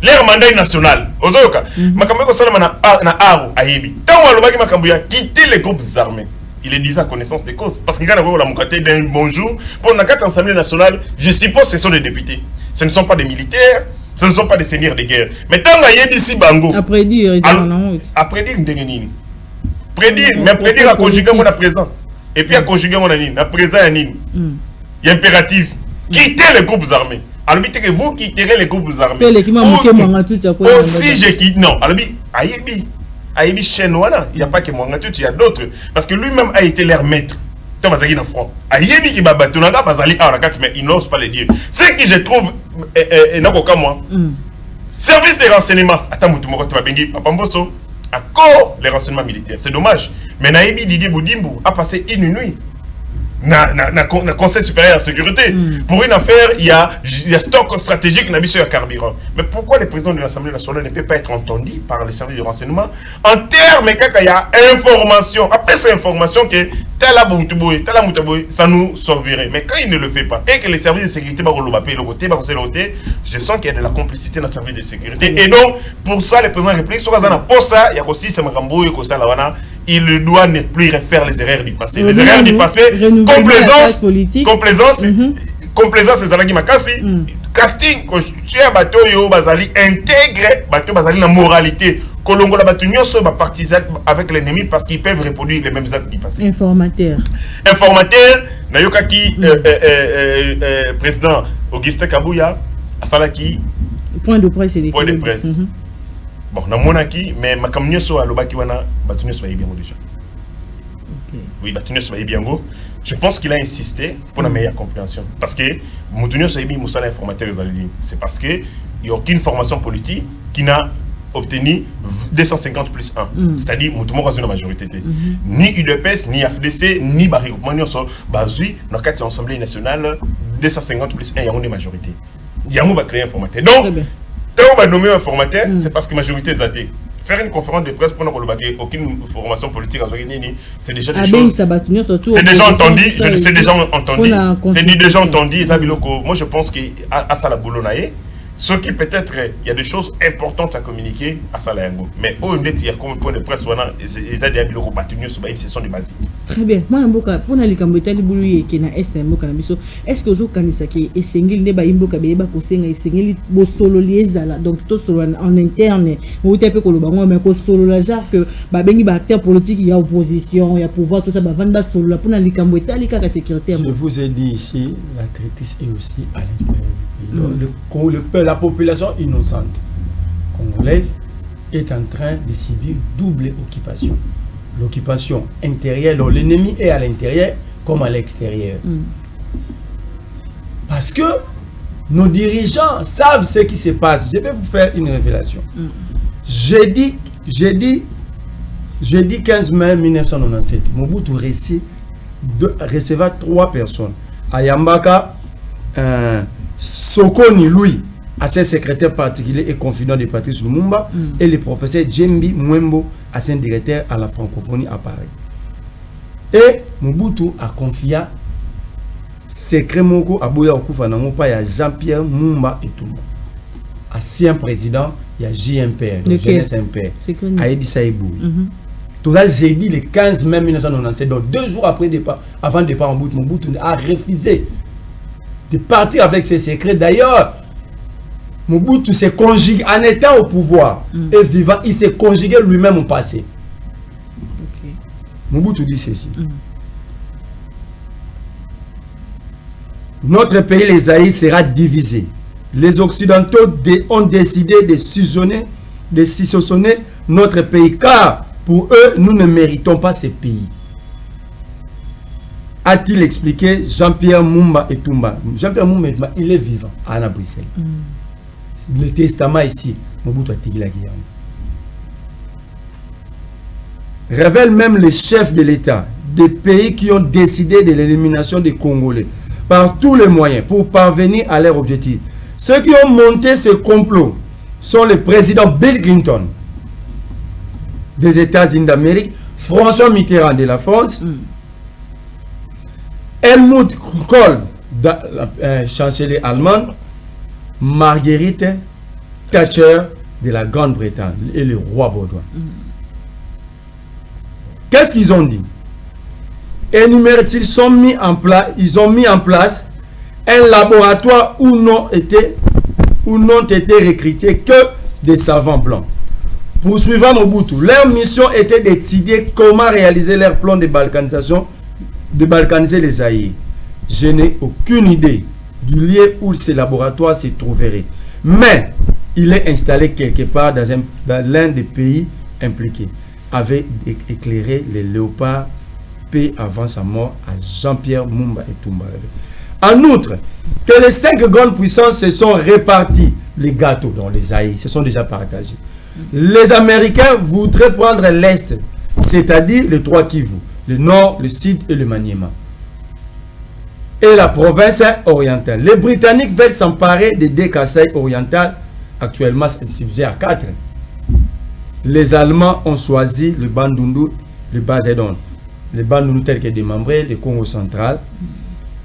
Leur mandat est national. Ozoyoka. Makambo salama na aru ayebi. Tant walobaki makambuya quitter les groupes armés. Il est dit à connaissance des causes. Parce qu'il y a la mokate d'un bonjour. Pour la 4 Assemblée nationale, je suppose que ce sont des députés. Ce ne sont pas des militaires. Ce ne sont pas des seigneurs de guerre. Mais tant qu'il y a ici Bango. Après dire, prédire, mais prédire à conjuguer mon présent. Et puis à conjuguer mon anine, à présent anine. Il y a impératif. Quittez les groupes armés. Alors que vous quitterez les groupes armés. Aussi je quitte. Non, alors Aïbi Chenouana, il n'y a pas que Mwangatut, il y a d'autres. Parce que lui-même a été leur maître. Aïbi qui Babatunaga, Bazali, mais il n'ose pas le dire. Ce que je trouve, service de renseignement, encore les renseignements militaires. C'est dommage. Mais Naïbi Didier Boudimbo a passé une nuit dans Conseil supérieur de la sécurité. Pour une affaire, il y a stock stratégique dans le carburant. Mais pourquoi le président de l'Assemblée nationale ne peut pas être entendu par les services de renseignement en termes quand il y a information, après cette information que ça nous sauverait. Mais quand il ne le fait pas et que les services de sécurité je sens qu'il y a de la complicité dans les services de sécurité. Et donc, pour ça, le président de la République, il doit ne plus refaire les erreurs du passé. Les erreurs du passé, complaisance, c'est Zalagi Makasi. Casting, tu as bateau yo bazali intègre, bateau bazali la moralité. Kolongo la bateau nyoso ba partisan avec l'ennemi parce qu'ils peuvent reproduire les mêmes actes du passé. Informateur, Nayoka ki président Augustin Kabouya, Asalaki. Point de presse. Bon, na monaki, mais ma comme nyoso alobaki wana bateau nyoso ba ibiango déjà. Oui, bateau nyoso ba ibiango. Je pense qu'il a insisté pour la meilleure compréhension. Parce que Moutounio Saïbi Moussa l'informateur, c'est parce qu'il n'y a aucune formation politique qui n'a obtenu 250 plus 1. C'est-à-dire Moutoumou a une majorité. Ni UDPS, ni FDC, ni Barregroupement, ni Bazoui, dans le cadre de l'Assemblée nationale, 250 plus 1, il y a une majorité. Il y a un créer un informateur. Donc, quand on va nommer un informateur, c'est parce que la majorité est athée. Faire une conférence de presse pour nous aucune formation politique à c'est déjà des choses. C'est déjà entendu. C'est déjà entendu. C'est déjà entendu. Moi, je pense qu'à ça la boulonnaye. Ce qui peut-être, il y a des choses importantes à communiquer à Salayango. Mais au net, il y a comme point de presse, ils ont des habiles ce sont des basiques. Très bien. Moi, pour les Cambodgiens, est-ce que vous connaissez que les Sengil ne Baimboka Beba Kosenga et Sengil Bosolo Liezala, donc tout en interne, ou t'es peu Kolobango, mais Kosolo la genre que Babengi acteur politique, il y a opposition, il y a pouvoir, tout ça, Bavanda Solo, pour les Cambodgiens, il y a la sécurité. Je vous ai dit ici, la traîtrise est aussi à l'intérieur. La population innocente congolaise est en train de subir double occupation. L'occupation intérieure, donc l'ennemi est à l'intérieur comme à l'extérieur. Parce que nos dirigeants savent ce qui se passe. Je vais vous faire une révélation. J'ai dit 15 mai 1997, Mobutu recevait 3 personnes. Ayambaka, Sokoni, lui, à ses secrétaires particuliers et confident de Patrice Lumumba, et le professeur Djembi Mwembo, à son directeur à la francophonie à Paris. Et Mobutu a confié secret moko à Boya Okufa Namopa, il y a Jean-Pierre Mumba et tout. Ancien président, il y a JMPR, donc Jeunesse MPR, à Edi Saïbou. Tout ça, j'ai dit le 15 mai 1997, donc 2 jours après départ, avant le départ en Mobutu, Mobutu a refusé de partir avec ses secrets. D'ailleurs, Mobutu s'est conjugué en étant au pouvoir et vivant, il s'est conjugué lui-même au passé. Mobutu dit ceci. Notre pays, les Zaïre, sera divisé. Les Occidentaux ont décidé de de saucissonner notre pays, car pour eux, nous ne méritons pas ce pays. A-t-il expliqué Jean-Pierre Mumba Etumba. Jean-Pierre Mumba Etumba, il est vivant à Bruxelles. Le testament ici, Mobutu Atigila Guillaume, révèle même les chefs de l'État des pays qui ont décidé de l'élimination des Congolais par tous les moyens pour parvenir à leur objectif. Ceux qui ont monté ce complot sont le président Bill Clinton des États-Unis d'Amérique, François Mitterrand de la France, Helmut Kohl, chancelier allemand, Marguerite Thatcher de la Grande-Bretagne et le roi Baudouin. Qu'est-ce qu'ils ont dit? Énumèrent-ils ils ont mis en place un laboratoire où n'ont été recrutés que des savants blancs. Poursuivant Mobutu, leur mission était d'étudier comment réaliser leur plan de balkanisation, de balkaniser les Zaïre. Je n'ai aucune idée du lieu où ce laboratoire se trouverait, mais il est installé quelque part dans l'un des pays impliqués, avait éclairé les léopards P avant sa mort à Jean-Pierre Mumba Etumba. En outre, que les 5 grandes puissances se sont répartis les gâteaux dans les Zaïre, se sont déjà partagés. Les Américains voudraient prendre l'Est, c'est-à-dire les 3 Kivu, le Nord, le Sud et le Maniema, et la province orientale. Les Britanniques veulent s'emparer des 2 Kasaï orientales, actuellement c'est divisé à 4. Les Allemands ont choisi le Bandundu, le Bazédon, le Bandundu tel que démembré, le Congo central.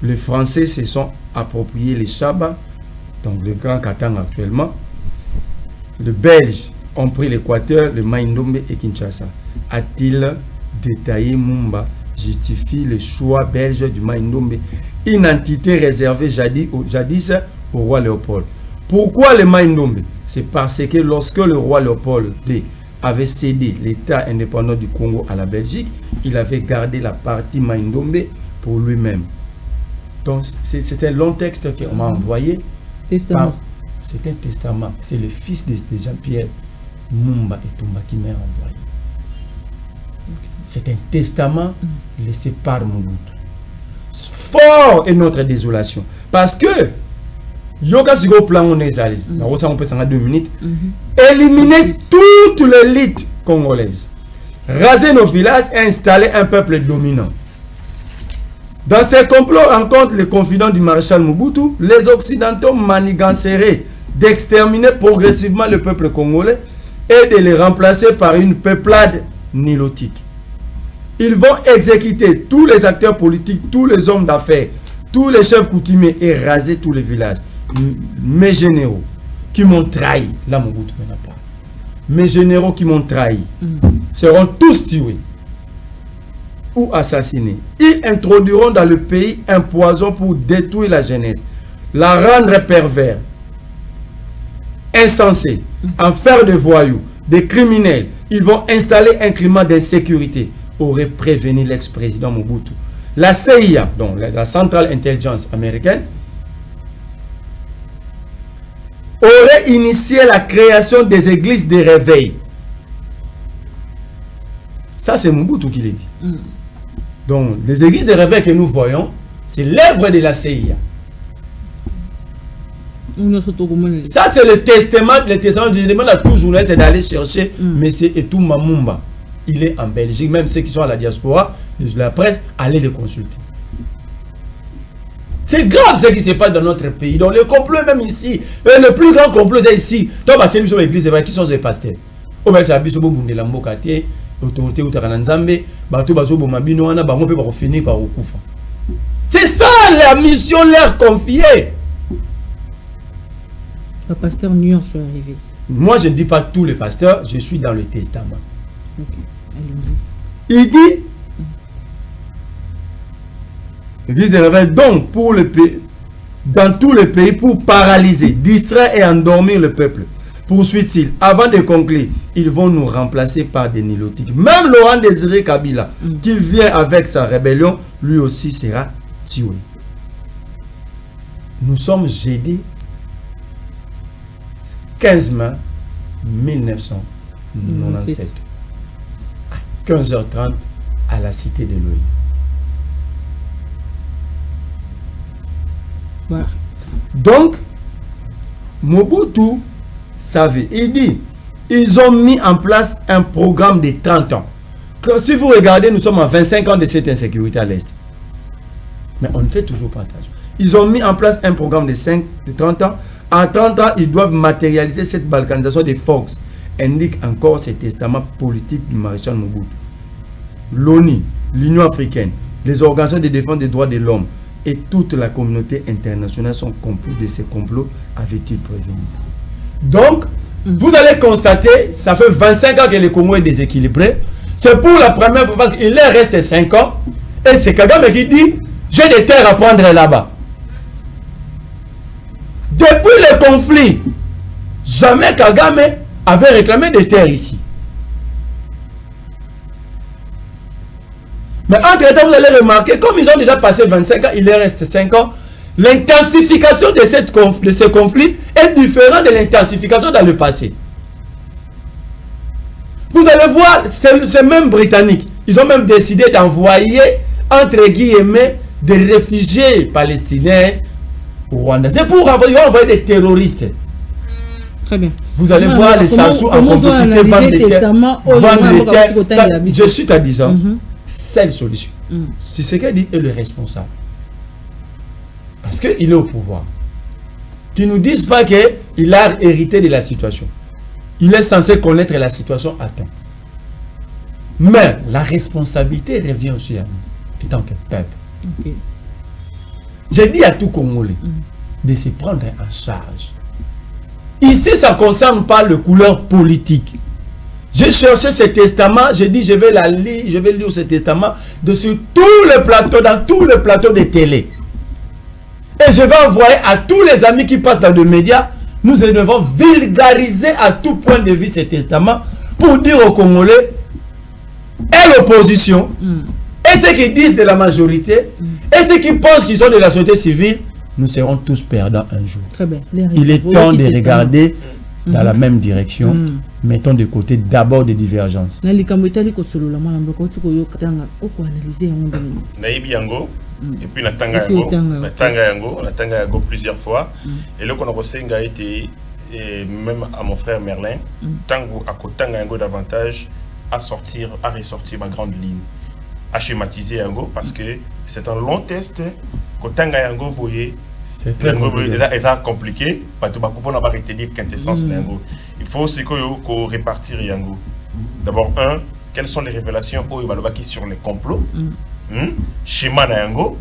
Les Français se sont appropriés les Chaba, donc le Grand Katanga actuellement. Les Belges ont pris l'Équateur, le Maïndombe et Kinshasa. A-t-il détaillé Mumba justifie le choix belge du Maïndombe, une entité réservée jadis au roi Léopold. Pourquoi le Maïndombe? C'est parce que lorsque le roi Léopold II avait cédé l'État indépendant du Congo à la Belgique, il avait gardé la partie Maïndombe pour lui-même. Donc c'est un long texte qu'on m'a envoyé. C'est un testament. C'est le fils de Jean-Pierre Mumba Etumba qui m'a envoyé. C'est un testament laissé par Mobutu. Fort est notre désolation. Parce que Yoga Sigo plan on est allé. On peut s'en 2 minutes. Éliminer toute l'élite congolaise. Raser nos villages et installer un peuple dominant. Dans ces complots rencontrent les confidents du maréchal Mobutu, les Occidentaux maniganceraient d'exterminer progressivement le peuple congolais et de les remplacer par une peuplade nilotique. Ils vont exécuter tous les acteurs politiques, tous les hommes d'affaires, tous les chefs coutumiers et raser tous les villages. Mes généraux qui m'ont trahi, là Mobutu n'a pas. Mes généraux qui m'ont trahi seront tous tués ou assassinés. Ils introduiront dans le pays un poison pour détruire la jeunesse, la rendre pervers, insensée, en faire des voyous, des criminels. Ils vont installer un climat d'insécurité, aurait prévenu l'ex-président Mobutu. La CIA, donc la Central Intelligence américaine, aurait initié la création des églises de réveil. Ça, c'est Mobutu qui l'a dit. Donc, les églises de réveil que nous voyons, c'est l'œuvre de la CIA. Ça, c'est le testament. Le testament, je demande à tout journaliste, c'est d'aller chercher M. Etumba Mumba. Il est en Belgique, même ceux qui sont à la diaspora, de la presse, allez le consulter. C'est grave ce qui se passe dans notre pays. Donc le complot même ici, le plus grand complot c'est ici. Toi, tu as l'église, qui sont les pasteurs. Au moins, ça autorité ou tarananzambe, finir par okufa. C'est ça la mission leur confiée. Le pasteur Nuance sont arrivés. Moi, je ne dis pas tous les pasteurs, je suis dans le testament. Okay. Allons-y. Il dit, l'église de réveil, donc, pour le pays, dans tous les pays, pour paralyser, distraire et endormir le peuple. Poursuit-il, avant de conclure, ils vont nous remplacer par des nilotiques. Même Laurent Désiré Kabila, qui vient avec sa rébellion, lui aussi sera tué. Nous sommes jeudi 15 mai 1997 à 15h30 à la cité de Loï. Voilà. Donc, Mobutu savait, il dit, ils ont mis en place un programme de 30 ans. Que si vous regardez, nous sommes à 25 ans de cette insécurité à l'Est. Mais on ne fait toujours pas attention. Ils ont mis en place un programme de 30 ans. En 30 ans, ils doivent matérialiser cette balkanisation des forces. Indique encore ces testaments politiques du maréchal Mobutu. L'ONU, l'Union africaine, les organisations de défense des droits de l'homme et toute la communauté internationale sont complices de ces complots, avait-il prévenu. Donc, vous allez constater, ça fait 25 ans que le Congo est déséquilibré. C'est pour la première fois, parce qu'il est resté 5 ans. Et c'est Kagame qui dit, j'ai des terres à prendre là-bas. Depuis le conflit, jamais Kagame avait réclamé des terres ici. Mais entre-temps, vous allez remarquer, comme ils ont déjà passé 25 ans, il reste 5 ans, l'intensification de ce conflit est différente de l'intensification dans le passé. Vous allez voir, c'est même britannique. Ils ont même décidé d'envoyer, entre guillemets, des réfugiés palestiniens au Rwanda. C'est pour envoyer des terroristes. Très bien. Vous allez voir les Sassou en complicité, vendre des terres. Je suis à 10 ans. Seule solution. C'est ce qu'elle dit est le responsable. Parce qu'il est au pouvoir. Qu'ils ne nous disent pas qu'il a hérité de la situation. Il est censé connaître la situation à temps. Mais la responsabilité revient aussi à nous, étant que peuple. Okay. J'ai dit à tout Congolais de se prendre en charge. Ici, ça ne concerne pas le couleur politique. J'ai cherché ce testament, j'ai dit je vais lire ce testament sur tous les plateaux, dans tous les plateaux de télé. Et je vais envoyer à tous les amis qui passent dans les médias. Nous devons vulgariser à tout point de vue ce testament pour dire aux Congolais et l'opposition et ceux qui disent de la majorité et ceux qui pensent qu'ils sont de la société civile, nous serons tous perdants un jour. Très bien. Il est temps de regarder dans la même direction. Mettons de côté d'abord des divergences. Et puis natanga yango plusieurs fois. Et là qu'on a reçu a été même à mon frère Merlin, tango à kotanga yango davantage à ressortir ma grande ligne, à schématiser yango parce que c'est un long test. Kotanga yango boye c'est très compliqué. Quintessence yango. Il faut aussi qu'on répartir yango. D'abord quelles sont les révélations sur les complots, schéma na yango,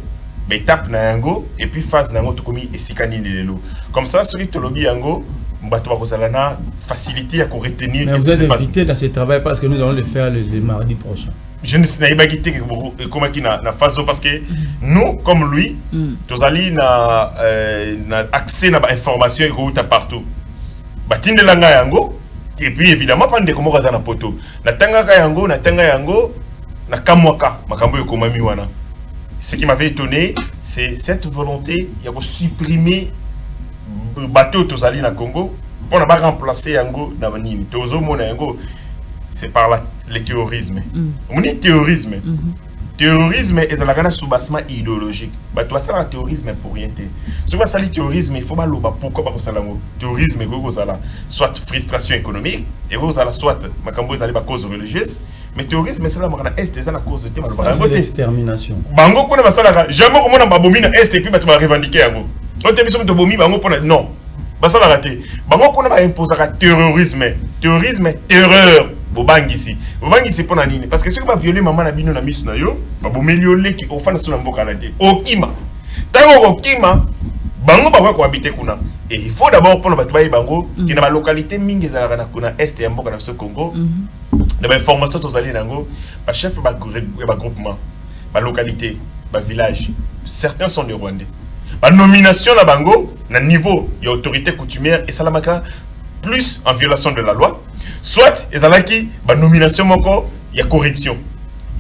étape na yango et puis phase na yango tokomi esikani lelo. Comme ça celui tolobi yango bato bakozala facilité à retenir. Mais vous êtes invité dans ce travail parce que nous allons le faire le mardi prochain. Je ne sais pas qui comment qui na phase parce que nous comme lui tozali na accès na information et partout. Batinde langa yango et puis évidemment pas de comment na poto. Na tanga yango na kamwaka makambo ekomami wana. Ce qui m'avait étonné, c'est cette volonté de supprimer bateau tozali na Congo pour ne pas remplacer yango na banini. Tozo mona yango c'est par le terrorisme. On dit terrorisme. Terrorisme est un soubassement idéologique. Tu vas faire le terrorisme pour rien. Si tu vas faire le terrorisme, il faut pas le pourquoi pas ça le terrorisme soit frustration économique et soit ma cause religieuse. Mais terrorisme c'est la cause de l'extermination. Bango kuna basala jamais comment on bombi na est et puis tu vas revendiquer yango. On te mission de bombi bango pour non. Basala raté. Bango kuna ba imposer terrorisme, terreur. Bobangisi pour nani parce que ceux qui va violer maman na bino na misu na yo ba bomeliole ki ofana sona mboka na te okima tango okima bango ba ko habiter kuna et il faut d'abord pour battu ba bango qui na ba localité mingi za na kuna est ya mboka na ce Congo na ba information tozali nango ba chef ba groupement ba localité ba village certains sont des Rwandais ba nomination na bango na niveau ya autorité coutumière et salamaka plus en violation de la loi. Soit ezalaki ba nomination moko ya corruption.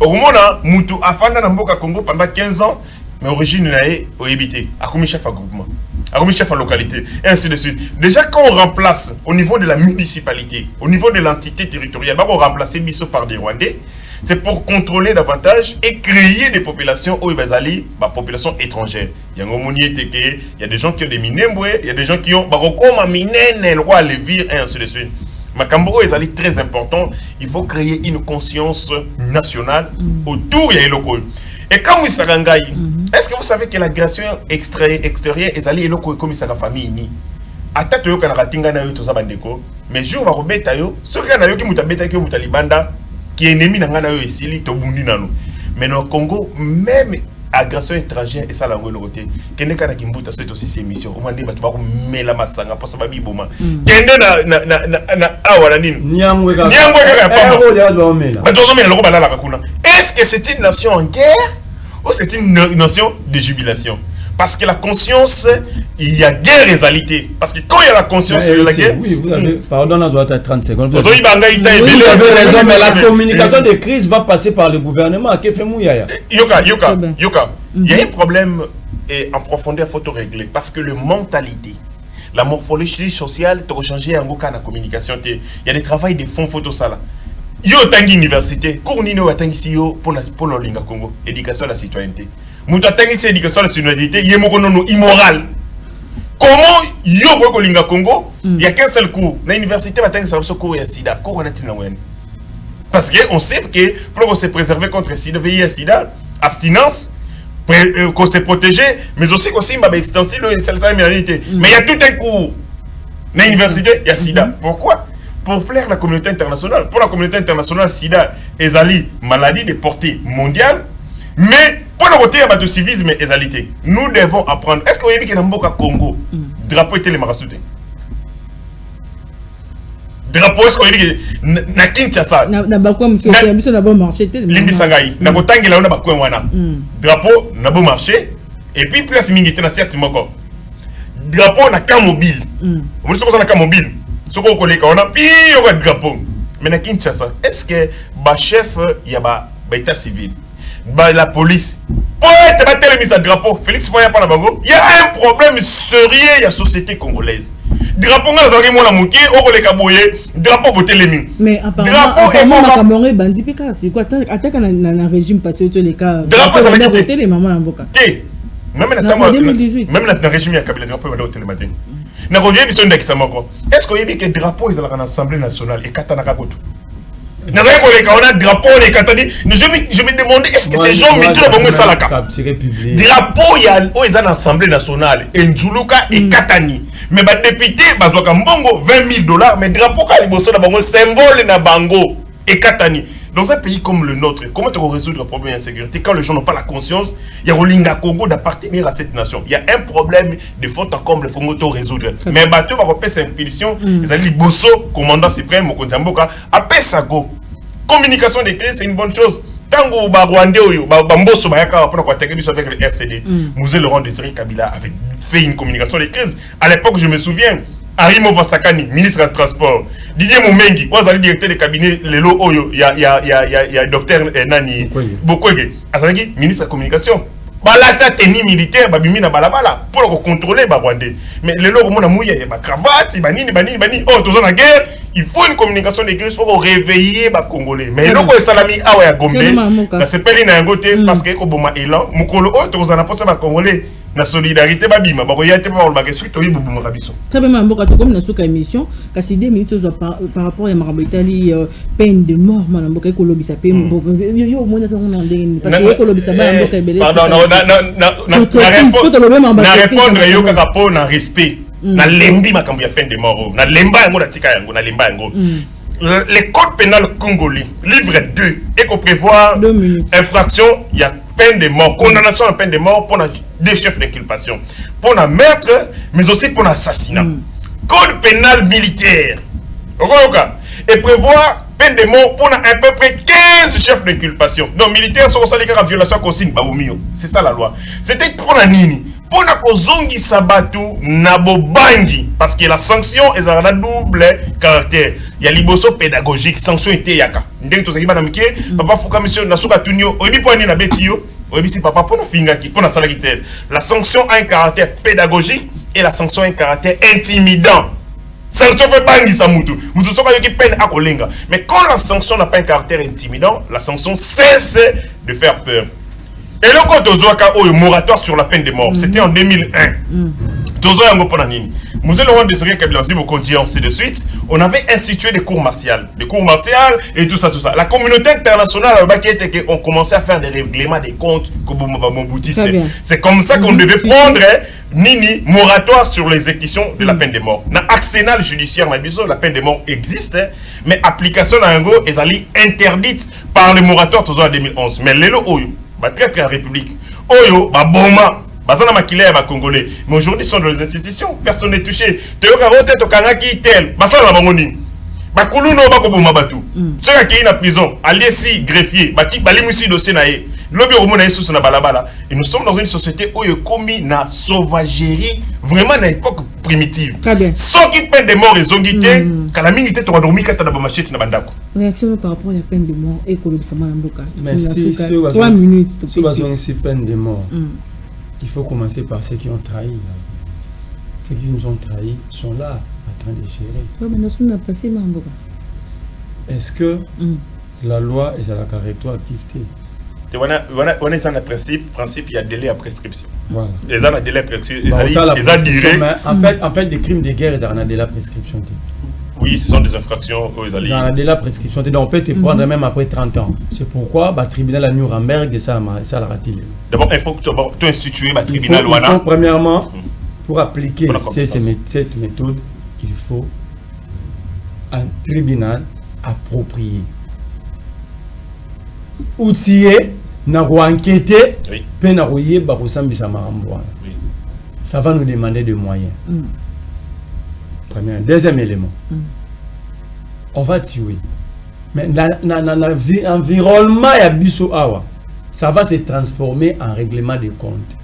Au moment mutu afanda na mboka Congo pendant 15 ans mais origine na oyebité a commis chef à groupement. à chef à localité, et ainsi de suite. Déjà, quand on remplace au niveau de la municipalité, au niveau de l'entité territoriale, on va remplacer Bisso par des Rwandais, c'est pour contrôler davantage et créer des populations où il va aller, population étrangère. Il y a des gens qui ont des minemboué, il y a des gens qui ont comme minene, le roi Lévir, et ainsi de suite. Macamboro est très important. Il faut créer une conscience nationale autour de l'Eloko. Et quand vous savez, est-ce que vous savez que l'agression extérieure est allée comme ça la famille ni? Ata to yo kana ratinga na yo to sabandeko, mais jour va robeta yo, ce que na yo ki mutabeta ki mutalibanda qui est ennemi na ngana yo isili to bundi nanu. Mais au Congo, même agression étrangère et ça la côté kende kana kimbuta c'est aussi ces missions au moins des batu ba ko mela masanga pour ça ba biboma kende na awala nini nyangwe ka pa est-ce que c'est une nation en guerre ou c'est une nation de jubilation? Parce que la conscience, il y a guerre réalité. Parce que quand il y a la conscience, il y a la guerre. Oui, vous avez, pardon, on doit être 30 secondes. Vous avez raison, mais la communication des crises va passer par le gouvernement. Yoka, il y a un problème en profondeur, il faut tout régler. Parce que la mentalité, la morphologie sociale, tu as changé en beaucoup la communication. Il y a des travails de fonds photos ça là. Yo tangi université, cours nino tangi si yo pour le linga Congo, éducation à la citoyenneté. Mouta tangi c'est éducation à la citoyenneté, yé moko nono immoral. Comment yo pour le linga Congo, il y a qu'un seul cours. La université va tangi ça cours et sida, cours on a tina wen. Parce que on sait que pour se préserver contre sida, veiller sida, abstinence, qu'on se protéger, mais aussi qu'on s'imba extensible et celle ça réalité. Mais il y a tout un cours. La université, il y a sida. Pourquoi? Pour plaire la communauté internationale. Pour la communauté internationale, sida est une maladie de portée mondiale, mais pour le côté de civisme et égalité, nous devons apprendre. Est-ce que vous avez vu que dans le Congo, drapeau était les marasoutés? Drapeau, est-ce que vous avez vu que na Kinshasa, Limbi Sangai, na Kotangi la on a bakwe wana. Drapeau na beau marché et puis place mingité na certes moko. Drapeau na camp mobile. Vous savez quoi na camp mobile? Ce qu'on connaît on a pire de drapeau. Mais na Kinshasa, est-ce que ba chef y a ba état civil, ba la police, pour être battu le mise à drapeau, Félix Foya pas la bango, il y a un problème sérieux il y a société congolaise. Drapeau nga zari mo la muki, o ko le kaboye, drapeau boté les mines. Mais apparemment Cameroun bandi pika, c'est quoi attaque na régime passé tous les cas. Drapeau ça va boté les mamans en boka. Même dans régime ya Kabila drapeau va boté les matin. Est-ce qu'on dit que le drapeau est à l'Assemblée nationale et Katanaka Koto? Je me demandais est-ce que ces gens mettent le bon salaka? Drapeau est à l'Assemblée nationale et Nzuluka et Katani. Mais les députés, $20 000, mais drapeau est symbole na bango et Katani. Dans un pays comme le nôtre, comment tu vas résoudre le problème d'insécurité quand les gens n'ont pas la conscience? Il y a Rolinga Congo d'appartenir à cette nation. Il y a un problème de fond en comble, il faut résoudre. Mais bateau va repérer cette impulsion, ils allaient Bosso, commandant suprême, Mokonzamboka, après ça go. Communication des crises, c'est une bonne chose. Tant que Rwandais ou Bambosso Bayaka pour avec le RCD, Mouzé Laurent Désiré Kabila avait fait une communication des crises. À l'époque, je me souviens. Arimo Vasakani, ministre des Transports, Didier Moumengi, le directeur de cabinet, il y a docteur Nani Bokwege, Azalaki, ministre de la Communication. Balata tenue militaire, babimi na balabala, pour contrôler Rwandais. Mais le logo mon amouille, il y a cravate, banini. Oh, tous en la guerre, il faut une communication des crises pour réveiller les Congolais. Mais le logo est salami, ah ouais, à Gombe, c'est pas l'inangoté parce que Obama élan, Mukolo, oh, tous en apportent les Congolais. La solidarité babima bakoyate pa olbake suite oyi bubu makabiso très bien mboka to comme na soka émission kasi 2 minutes par rapport à marabitali peine de mort mana mboka ko lobisa pe mboka yo mona ko na ndenge parce que ko lobisa ba mboka ebele pardon na répondre yo kaka po na respect na lembi makambo ya peine de mort na lemba yango na tika yango na lemba yango. Le code pénal congolais livre 2 et qu'on prévoit infraction il y a peine de mort, condamnation à peine de mort pour des chefs d'inculpation, pour un meurtre, mais aussi pour l'assassinat. Code pénal militaire. Et prévoir peine de mort pour à peu près 15 chefs d'inculpation. Donc, militaires sont salés à violation à consigne. C'est ça la loi. C'était pour la nini. Pour la kozongi sabatu nabobangi. Parce que la sanction est un double caractère. Il y a l'iboso pédagogique, sanction était yaka. Ndeng to sakibana mike, papa fuka monsieur nasuka tunyo, obi po ni na betiyo, Oebisi papa pour fingaki pour salaki tel. La sanction a un caractère pédagogique et la sanction a un caractère intimidant. Sanction fait pas ngisa mutu. Mutu soka yoki peine à kolenga. Mais quand la sanction n'a pas un caractère intimidant, la sanction cesse de faire peur. Et le code Tozoaka au moratoire sur la peine de mort, c'était en 2001. Tozoa yango ponanini. Monsieur Laurent Désiré Kabila, si vous continuez ainsi de suite, on avait institué des cours martiaux et tout ça, tout ça. La communauté internationale, on commençait à faire des règlements des comptes c'est comme ça qu'on devait prendre nini moratoire sur l'exécution de la peine de mort. Dans l'arsenal judiciaire, la peine de mort existe, mais application à Ango est interdite par le moratoire en 2011. Mais les lois, traite la République, Oyo, Boma. Bazana makilé ba congolais, mais aujourd'hui sont dans les institutions, personne n'est touché. Teyoka rote to kangaki tel, basala bangoni. Ba kuluno ba ko boma batu. Ceux qui na prison, aliesi greffier, ba ki balimusi dossier na ye. Lobi omona yesu na balabala. Et nous sommes dans une société où il commis na sauvagerie, vraiment na époque primitive. Ceux qui peine de mort et zongité, calamité to dormi kata na ba machete na bandako. Réaction par rapport à la peine de mort et kolobisama na mboka. Merci. 3 minutes. Si on peine de mort. Il faut commencer par ceux qui ont trahi. Ceux qui nous ont trahis sont là, en train de gérer. Est-ce que la loi est à la rétroactivité? On est dans le principe, il y a délai à prescription. Voilà. Les gens ont délai à prescription. En fait, des crimes de guerre, ils ont un délai à prescription. Oui, ce sont des infractions aux alliés. Dans la prescription, donc on peut te prendre même après 30 ans. C'est pourquoi le tribunal à Nuremberg, ça l'a raté. D'abord, il faut que tu institues le tribunal. Il faut, premièrement, pour appliquer cette méthode, il faut un tribunal approprié. Outillé, n'a enquêté, ça va nous demander des moyens. Premier. Deuxième élément, on va tuer. Mais l'environnement ya biso awa, ça va se transformer en règlement de compte.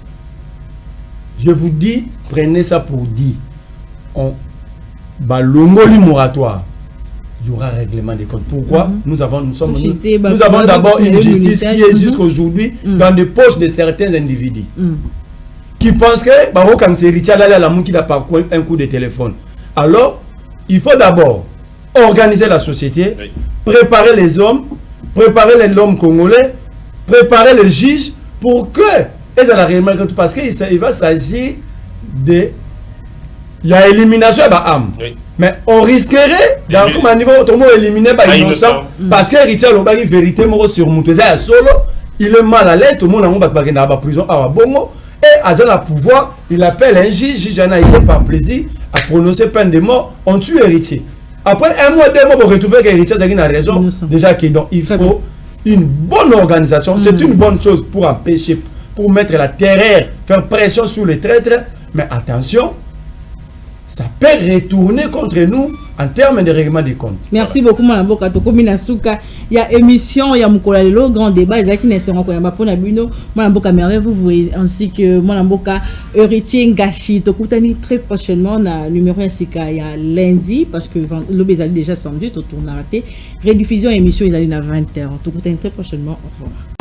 Je vous dis, prenez ça pour dire, l'ongoli moratoire, il y aura règlement de compte. Pourquoi? Nous avons d'abord une justice qui est jusqu'aujourd'hui dans les poches de certains individus qui pensent que quand c'est Richard la qui n'a pas un coup de téléphone. Alors, il faut d'abord organiser la société, préparer les hommes, préparer l'homme congolais, préparer les juges pour que, parce qu'il va s'agir de... Il y a élimination de l'âme. Mais on risquerait, dans un niveau, tout le monde éliminer les innocents, parce que Richard Lobaki, vérité, sur Moutouza, solo, il est mal à l'aise, tout le monde a dans la prison, à Bongo. Et à la pouvoir, il appelle un juge en a été par plaisir à prononcer peine de mort, on tue héritier. Après un mois, 2 mois, pour retrouver que l'héritier a raison, déjà qu'il il faut une bonne organisation. C'est une bonne chose pour empêcher, pour mettre la terreur, faire pression sur les traîtres. Mais attention, ça peut retourner contre nous en termes de règlement des comptes. Merci beaucoup, Mme Boka. Il y a émission, il y a Moukolalelo, grand débat. Il y a qui n'est pas pour Nabuno. Mme Boka, vous voyez, ainsi que Mme Boka, héritier Ngashi. Tokutani très prochainement, na numéro 1, il y a lundi, parce que l'obé déjà samedi, tout tourne à rater. Rediffusion émission, il y a 20h. Tokutani très prochainement. Au revoir.